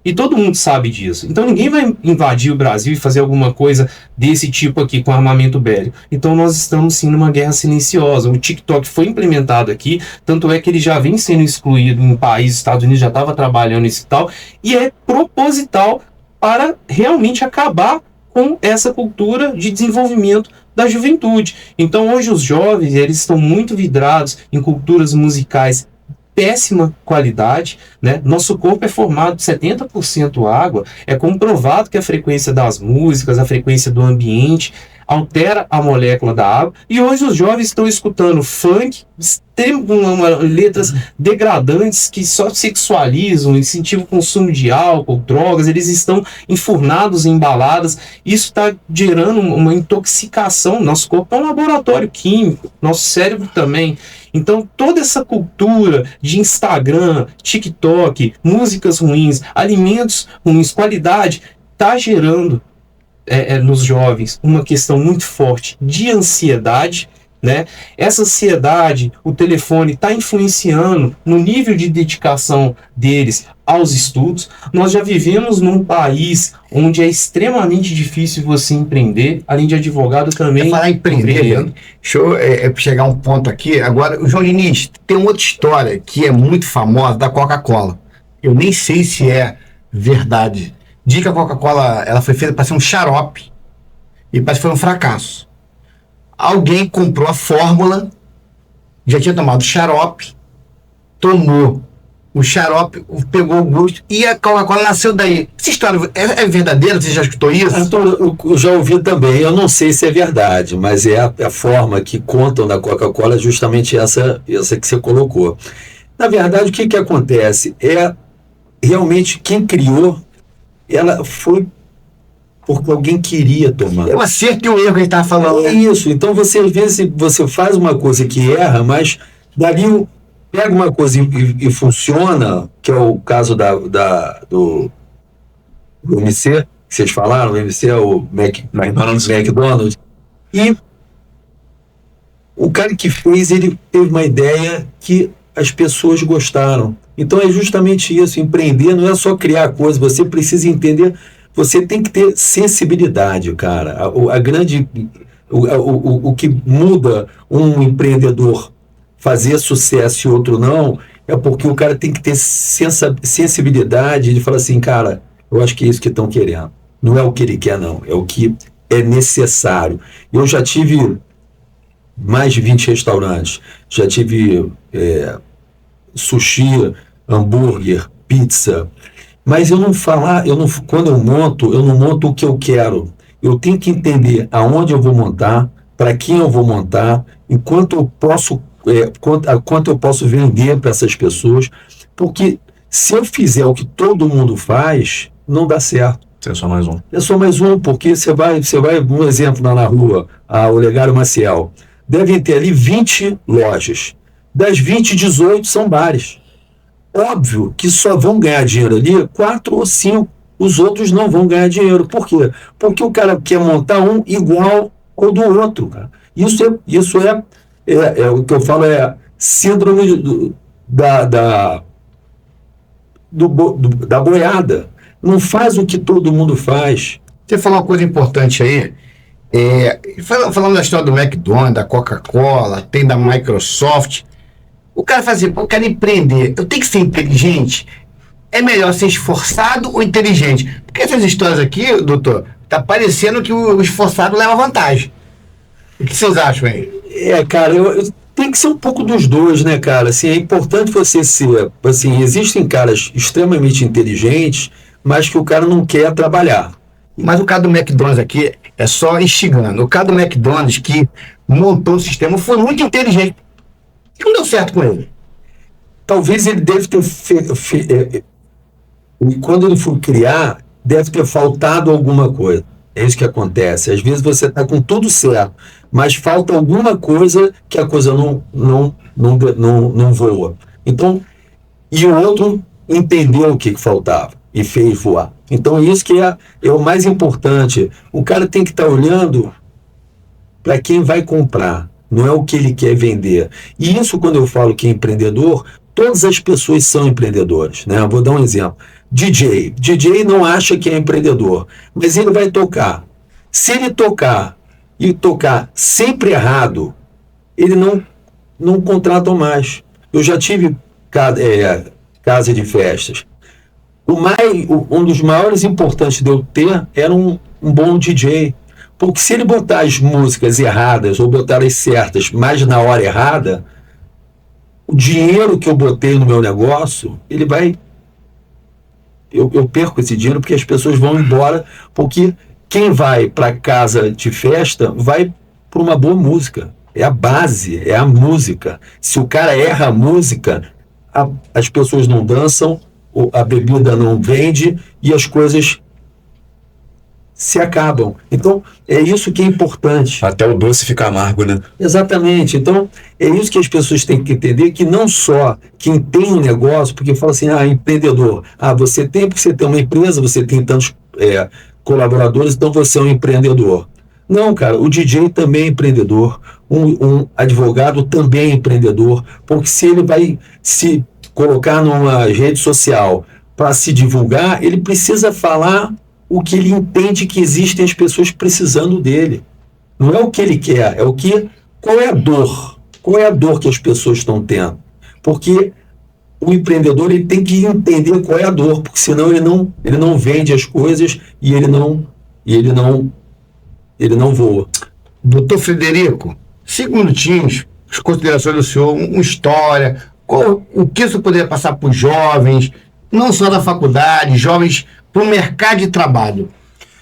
E todo mundo sabe disso. Então ninguém vai invadir o Brasil e fazer alguma coisa desse tipo aqui com armamento bélico. Então nós estamos sim numa guerra silenciosa. O TikTok foi implementado aqui, tanto é que ele já vem sendo excluído em países, Estados Unidos já estava trabalhando isso e tal, e é proposital para realmente acabar com essa cultura de desenvolvimento da juventude. Então hoje os jovens, eles estão muito vidrados em culturas musicais péssima qualidade, né? Nosso corpo é formado de 70% água, é comprovado que a frequência das músicas, a frequência do ambiente altera a molécula da água, e hoje os jovens estão escutando funk, letras degradantes que só sexualizam, incentivam o consumo de álcool, drogas, eles estão enfurnados em baladas, isso está gerando uma intoxicação. Nosso corpo é um laboratório químico, nosso cérebro também. Então toda essa cultura de Instagram, TikTok, músicas ruins, alimentos ruins, qualidade, está gerando nos jovens uma questão muito forte de ansiedade, né? Essa ansiedade, o telefone está influenciando no nível de dedicação deles aos estudos. Nós já vivemos num país onde é extremamente difícil você empreender, além de advogado também. Falar em empreender, deixa eu chegar a um ponto aqui. Agora, o João Diniz, tem uma outra história que é muito famosa da Coca-Cola. Eu nem sei se é verdade. Diz que a Coca-Cola ela foi feita para ser um xarope e parece que foi um fracasso. Alguém comprou a fórmula, já tinha tomado xarope, tomou o xarope, pegou o gosto e a Coca-Cola nasceu daí. Essa história é verdadeira? Você já escutou isso? Eu já ouvi também. Eu não sei se é verdade, mas é a forma que contam da Coca-Cola é justamente essa que você colocou. Na verdade, o que acontece? Realmente quem criou, ela foi porque alguém queria tomar. Eu acerto o erro que a gente estava falando. É isso. Então, às vezes, você faz uma coisa que erra, mas dali pega uma coisa e funciona, que é o caso do MC, que vocês falaram, o MC é o McDonald's. E o cara que fez, ele teve uma ideia que as pessoas gostaram. Então é justamente isso, empreender não é só criar coisa, você precisa entender, você tem que ter sensibilidade, cara. O que muda um empreendedor fazer sucesso e outro não, é porque o cara tem que ter sensibilidade de falar assim, cara, eu acho que é isso que estão querendo. Não é o que ele quer, não, é o que é necessário. Eu já tive mais de 20 restaurantes, já tive sushi, hambúrguer, pizza, mas quando eu não monto o que eu quero. Eu tenho que entender aonde eu vou montar, para quem eu vou montar, quanto eu posso vender para essas pessoas, porque se eu fizer o que todo mundo faz, não dá certo. É só mais um. É só mais um, porque você vai um exemplo lá na rua, a Olegário Maciel, devem ter ali 20 lojas. Das 20, 18 são bares. Óbvio que só vão ganhar dinheiro ali 4 ou 5. Os outros não vão ganhar dinheiro. Por quê? Porque o cara quer montar um igual ao do outro, cara. Isso é o que eu falo, é síndrome da boiada. Não faz o que todo mundo faz. Você falou uma coisa importante aí. Falando da história do McDonald's, da Coca-Cola, tem da Microsoft. O cara faz assim, eu quero empreender, eu tenho que ser inteligente. É melhor ser esforçado ou inteligente? Porque essas histórias aqui, doutor, tá parecendo que o esforçado leva vantagem. O que vocês acham aí? Cara, tem que ser um pouco dos dois, né, cara? Assim, é importante você ser... Assim, existem caras extremamente inteligentes, mas que o cara não quer trabalhar. Mas o caso do McDonald's aqui é só instigando. O caso do McDonald's que montou o sistema foi muito inteligente. E não deu certo com ele. Talvez ele deve ter... quando ele for criar, deve ter faltado alguma coisa. É isso que acontece. Às vezes você está com tudo certo, mas falta alguma coisa que a coisa não voa. Então, e o outro entendeu o que faltava e fez voar. Então, isso que é o mais importante. O cara tem que estar olhando para quem vai comprar, não é o que ele quer vender. E isso, quando eu falo que é empreendedor, todas as pessoas são empreendedores, né? Eu vou dar um exemplo. DJ não acha que é empreendedor, mas ele vai tocar. Se ele tocar e tocar sempre errado, ele não contrata mais. Eu já tive casa de festas. Um dos maiores importantes de eu ter era um bom DJ. Porque se ele botar as músicas erradas ou botar as certas, mas na hora errada, o dinheiro que eu botei no meu negócio, ele vai... Eu perco esse dinheiro porque as pessoas vão embora, porque quem vai para casa de festa vai por uma boa música. É a base, é a música. Se o cara erra a música, as pessoas não dançam, a bebida não vende e as coisas se acabam. Então, é isso que é importante. Até o doce fica amargo, né? Exatamente. Então, é isso que as pessoas têm que entender, que não só quem tem um negócio, porque fala assim, empreendedor, você tem porque você tem uma empresa, você tem tantos colaboradores, então você é um empreendedor. Não, cara, o DJ também é empreendedor, um advogado também é empreendedor, porque se ele vai se colocar numa rede social para se divulgar, ele precisa falar o que ele entende que existem as pessoas precisando dele. Não é o que ele quer, é qual é a dor? Qual é a dor que as pessoas estão tendo? Porque o empreendedor ele tem que entender qual é a dor, porque senão ele não vende as coisas e ele não voa. Doutor Frederico, 5 minutinhos, as considerações do senhor, uma história, o que isso poderia passar para os jovens, não só da faculdade, jovens para o mercado de trabalho.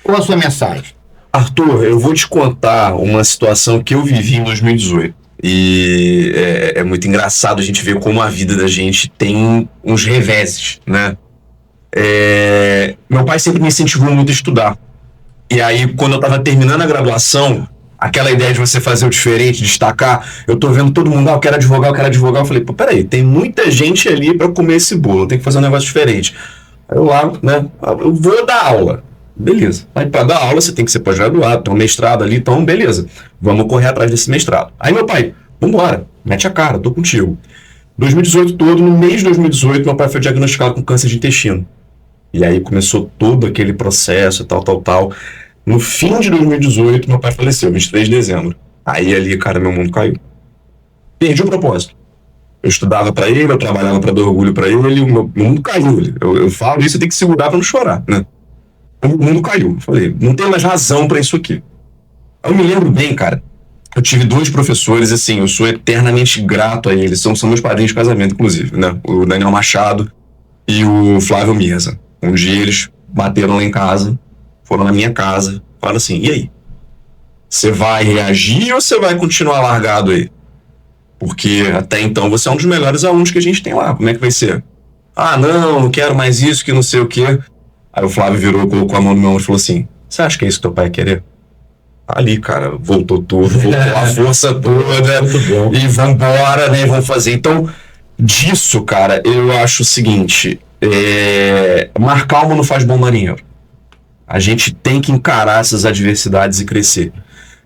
Qual a sua mensagem? Arthur, eu vou te contar uma situação que eu vivi em 2018. E é muito engraçado a gente ver como a vida da gente tem uns reveses, né? Meu pai sempre me incentivou muito a estudar. E aí, quando eu tava terminando a graduação, aquela ideia de você fazer o diferente, destacar, eu tô vendo todo mundo, eu quero advogar. Eu falei, peraí, tem muita gente ali pra comer esse bolo, eu tenho que fazer um negócio diferente. Aí eu lá, né, eu vou dar aula. Beleza. Aí pra dar aula você tem que ser pós-graduado, tem um mestrado ali, então beleza. Vamos correr atrás desse mestrado. Aí meu pai, vambora, mete a cara, tô contigo. 2018 todo, no mês de 2018, meu pai foi diagnosticado com câncer de intestino. E aí começou todo aquele processo, tal. No fim de 2018, meu pai faleceu, 23 de dezembro. Aí ali, cara, meu mundo caiu. Perdi o propósito. Eu estudava pra ele, eu trabalhava pra dar orgulho pra ele, o meu mundo caiu. Eu falo isso, eu tenho que segurar pra não chorar, né? O mundo caiu. Eu falei, não tem mais razão pra isso aqui. Eu me lembro bem, cara. Eu tive 2 professores, assim, eu sou eternamente grato a eles. São meus padrinhos de casamento, inclusive, né? O Daniel Machado e o Flávio Mirza. Um dia eles bateram lá em casa, foram na minha casa, falaram assim, e aí? Você vai reagir ou você vai continuar largado aí? Porque até então você é um dos melhores alunos que a gente tem lá. Como é que vai ser? Não quero mais isso, que não sei o quê. Aí o Flávio virou, colocou a mão no meu ombro e falou assim, você acha que é isso que teu pai ia querer? Ali, cara, voltou tudo, voltou a força toda, e vambora, né, vamos fazer. Então, disso, cara, eu acho o seguinte, mar calmo não faz bom marinheiro. A gente tem que encarar essas adversidades e crescer.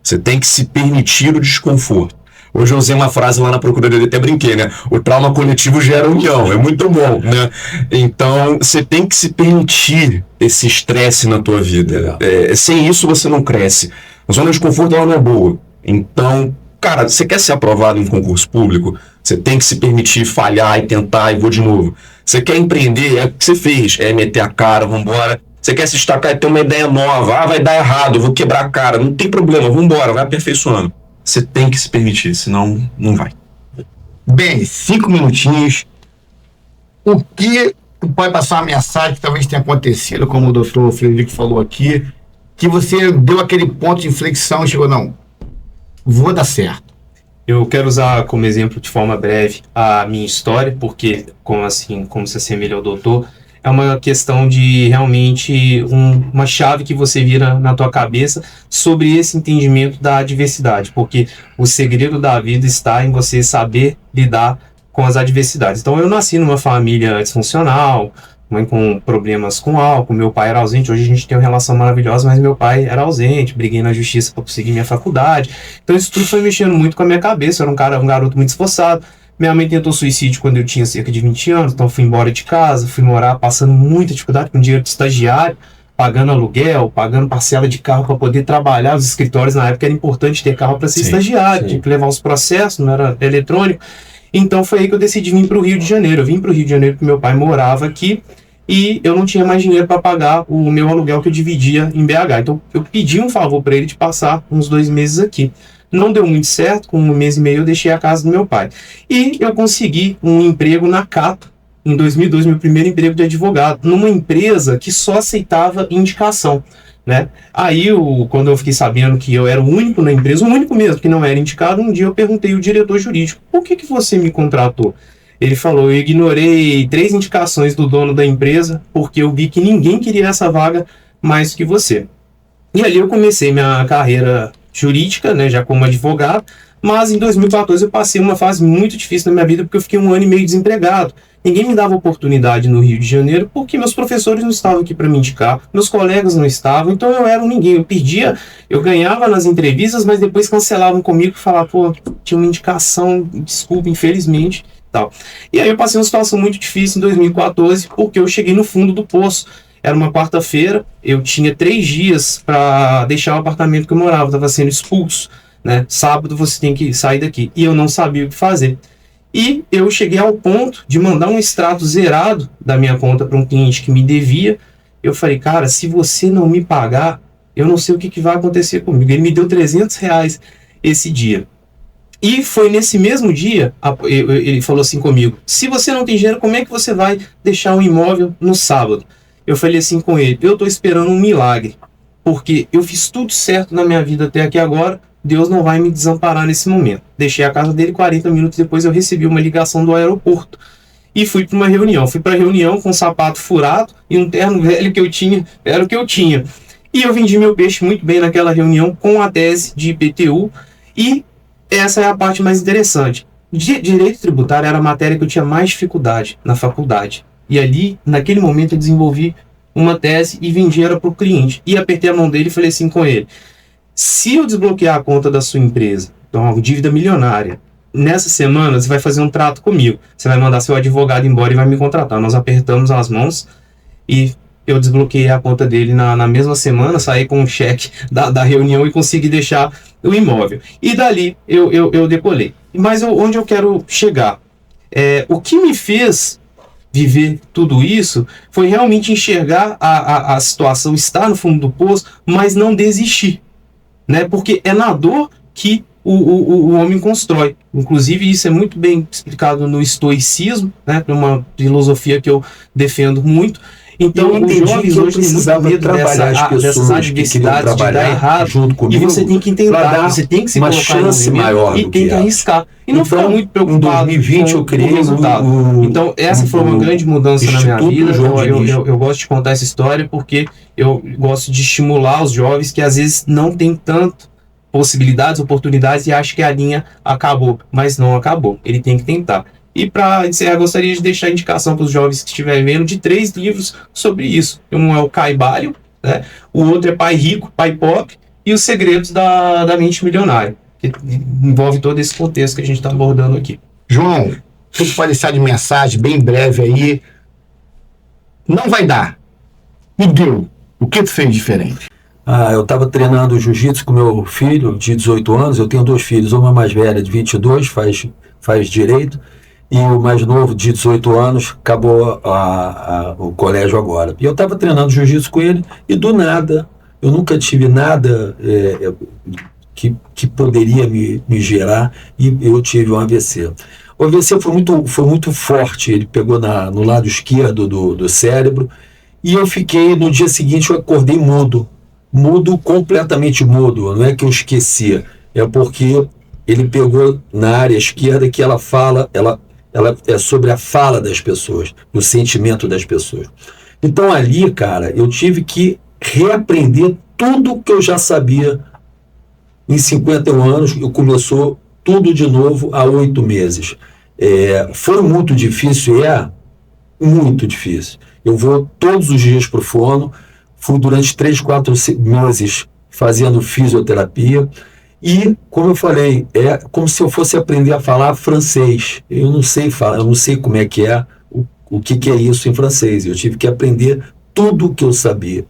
Você tem que se permitir o desconforto. Hoje eu usei uma frase lá na Procuradoria, até brinquei, né? O trauma coletivo gera união, é muito bom, né? Então, você tem que se permitir esse estresse na tua vida. Sem isso, você não cresce. A zona de conforto, ela não é boa. Então, cara, você quer ser aprovado em um concurso público? Você tem que se permitir falhar e tentar e vou de novo. Você quer empreender? É o que você fez. É meter a cara, vambora. Você quer se destacar e ter uma ideia nova. Vai dar errado, eu vou quebrar a cara. Não tem problema, vambora, vai aperfeiçoando. Você tem que se permitir, senão não vai. Bem, 5 minutinhos. O que tu pode passar uma mensagem que talvez tenha acontecido, como o doutor Frederico falou aqui, que você deu aquele ponto de inflexão e chegou, não, vou dar certo. Eu quero usar como exemplo, de forma breve, a minha história, porque, como se assemelha ao doutor, é uma questão de realmente uma chave que você vira na tua cabeça sobre esse entendimento da adversidade, porque o segredo da vida está em você saber lidar com as adversidades. Então eu nasci numa família disfuncional, mãe com problemas com álcool, meu pai era ausente, hoje a gente tem uma relação maravilhosa, mas meu pai era ausente, briguei na justiça para conseguir minha faculdade, então isso tudo foi mexendo muito com a minha cabeça, eu era um garoto muito esforçado. Minha mãe tentou suicídio quando eu tinha cerca de 20 anos, então fui embora de casa, fui morar passando muita dificuldade com dinheiro de estagiário, pagando aluguel, pagando parcela de carro para poder trabalhar. Os escritórios na época era importante ter carro para ser estagiário, tinha que levar os processos, não era eletrônico. Então foi aí que eu decidi vir para o Rio de Janeiro. Eu vim para o Rio de Janeiro porque meu pai morava aqui e eu não tinha mais dinheiro para pagar o meu aluguel que eu dividia em BH. Então eu pedi um favor para ele de passar uns 2 meses aqui. Não deu muito certo, com 1 mês e meio eu deixei a casa do meu pai. E eu consegui um emprego na Cato, em 2002, meu primeiro emprego de advogado, numa empresa que só aceitava indicação, né? Aí, quando eu fiquei sabendo que eu era o único na empresa, o único mesmo que não era indicado, um dia eu perguntei ao diretor jurídico, por que você me contratou? Ele falou, eu ignorei 3 indicações do dono da empresa, porque eu vi que ninguém queria essa vaga mais do que você. E ali eu comecei minha carreira jurídica, né, já como advogado, mas em 2014 eu passei uma fase muito difícil na minha vida, porque eu fiquei 1 ano e meio desempregado. Ninguém me dava oportunidade no Rio de Janeiro, porque meus professores não estavam aqui para me indicar, meus colegas não estavam, então eu era um ninguém. Eu perdia, eu ganhava nas entrevistas, mas depois cancelavam comigo e falavam, pô, tinha uma indicação, desculpa, infelizmente, tal. E aí eu passei uma situação muito difícil em 2014, porque eu cheguei no fundo do poço. Era uma quarta-feira, eu tinha 3 dias para deixar o apartamento que eu morava, estava sendo expulso, né? Sábado você tem que sair daqui. E eu não sabia o que fazer. E eu cheguei ao ponto de mandar um extrato zerado da minha conta para um cliente que me devia. Eu falei, cara, se você não me pagar, eu não sei o que vai acontecer comigo. Ele me deu R$300 esse dia. E foi nesse mesmo dia, ele falou assim comigo, se você não tem dinheiro, como é que você vai deixar o imóvel no sábado? Eu falei assim com ele, eu estou esperando um milagre, porque eu fiz tudo certo na minha vida até aqui agora, Deus não vai me desamparar nesse momento. Deixei a casa dele, 40 minutos depois eu recebi uma ligação do aeroporto. E fui para uma reunião. Fui para a reunião com um sapato furado e um terno velho que eu tinha, era o que eu tinha. E eu vendi meu peixe muito bem naquela reunião com a tese de IPTU. E essa é a parte mais interessante. Direito tributário era a matéria que eu tinha mais dificuldade na faculdade. E ali, naquele momento, eu desenvolvi uma tese e vendi ela para o cliente. E apertei a mão dele e falei assim com ele, se eu desbloquear a conta da sua empresa, então uma dívida milionária, nessa semana você vai fazer um trato comigo. Você vai mandar seu advogado embora e vai me contratar. Nós apertamos as mãos e eu desbloqueei a conta dele na mesma semana, saí com um cheque da reunião e consegui deixar o imóvel. E dali eu decolei. Mas onde eu quero chegar? O que me fez viver tudo isso foi realmente enxergar a situação, estar no fundo do poço, mas não desistir. Né? Porque é na dor que o homem constrói. Inclusive, isso é muito bem explicado no estoicismo, né? Uma filosofia que eu defendo muito. Então, os jovens hoje têm muito medo dessas adversidades de dar errado, junto comigo, e você tem que tentar, você tem que se colocar chance maior e tem que arriscar. E não ficar muito preocupado em 2020 eu criei o resultado. Então, essa foi uma grande mudança na minha vida. Eu gosto de contar essa história porque eu gosto de estimular os jovens que às vezes não tem tanto possibilidades, oportunidades e acham que a linha acabou, mas não acabou. Ele tem que tentar. E para encerrar, gostaria de deixar a indicação para os jovens que estiverem vendo de 3 livros sobre isso. Um é o Caibalho, né? O outro é Pai Rico, Pai Pobre e Os Segredos da Mente Milionária, que envolve todo esse contexto que a gente está abordando aqui. João, você pode deixar de mensagem bem breve aí. Não vai dar. E deu. O que tu fez diferente? Eu estava treinando jiu-jitsu com meu filho de 18 anos. Eu tenho 2 filhos, uma mais velha de 22, faz direito, e o mais novo de 18 anos acabou o colégio agora. E eu estava treinando jiu-jitsu com ele e do nada, eu nunca tive nada que poderia me gerar e eu tive um AVC. O AVC foi muito forte, ele pegou no lado esquerdo do cérebro e eu fiquei, no dia seguinte eu acordei mudo, completamente mudo. Não é que eu esquecia, é porque ele pegou na área esquerda que ela é sobre a fala das pessoas, o sentimento das pessoas. Então ali, cara, eu tive que reaprender tudo que eu já sabia em 51 anos, eu começou tudo de novo há 8 meses. Foi muito difícil, muito difícil. Eu vou todos os dias para o fono, fui durante 3, 4 meses fazendo fisioterapia e, como eu falei, é como se eu fosse aprender a falar francês. Eu não sei falar, eu não sei como é que é, o que é isso em francês. Eu tive que aprender tudo o que eu sabia.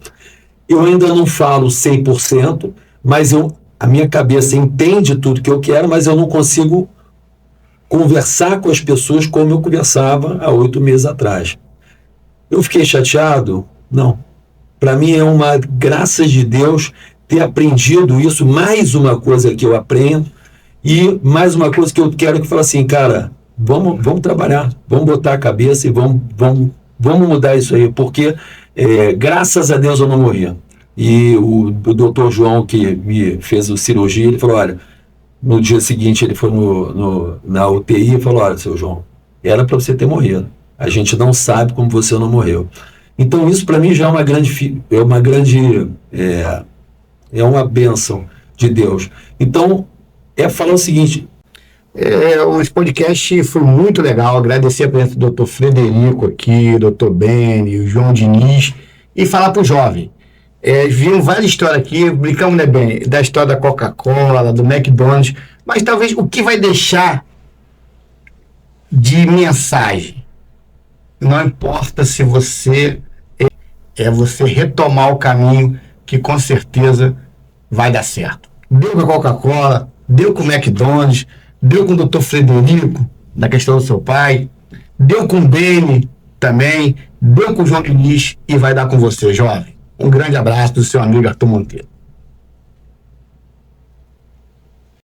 Eu ainda não falo 100%, mas a minha cabeça entende tudo que eu quero, mas eu não consigo conversar com as pessoas como eu conversava há 8 meses atrás. Eu fiquei chateado? Não. Para mim é uma graça de Deus ter aprendido isso, mais uma coisa que eu aprendo, e mais uma coisa que eu quero que fale assim, cara, vamos trabalhar, vamos botar a cabeça e vamos mudar isso aí, porque graças a Deus eu não morri. E o doutor João, que me fez a cirurgia, ele falou, olha, no dia seguinte ele foi na UTI e falou, olha, seu João, era para você ter morrido. A gente não sabe como você não morreu. Então isso para mim já é uma bênção de Deus. Então, falar o seguinte... Os podcasts foi muito legal, agradecer a presença do Dr. Frederico aqui, Dr. Beni, o João Diniz, e falar para o jovem. Viram várias histórias aqui, brincamos, né, Beni, da história da Coca-Cola, do McDonald's, mas talvez o que vai deixar de mensagem, não importa se você você retomar o caminho que com certeza vai dar certo. Deu com a Coca-Cola, deu com o McDonald's, deu com o Dr. Frederico, na questão do seu pai, deu com o Beni também, deu com o João Diniz e vai dar com você, jovem. Um grande abraço do seu amigo Arthur Monteiro.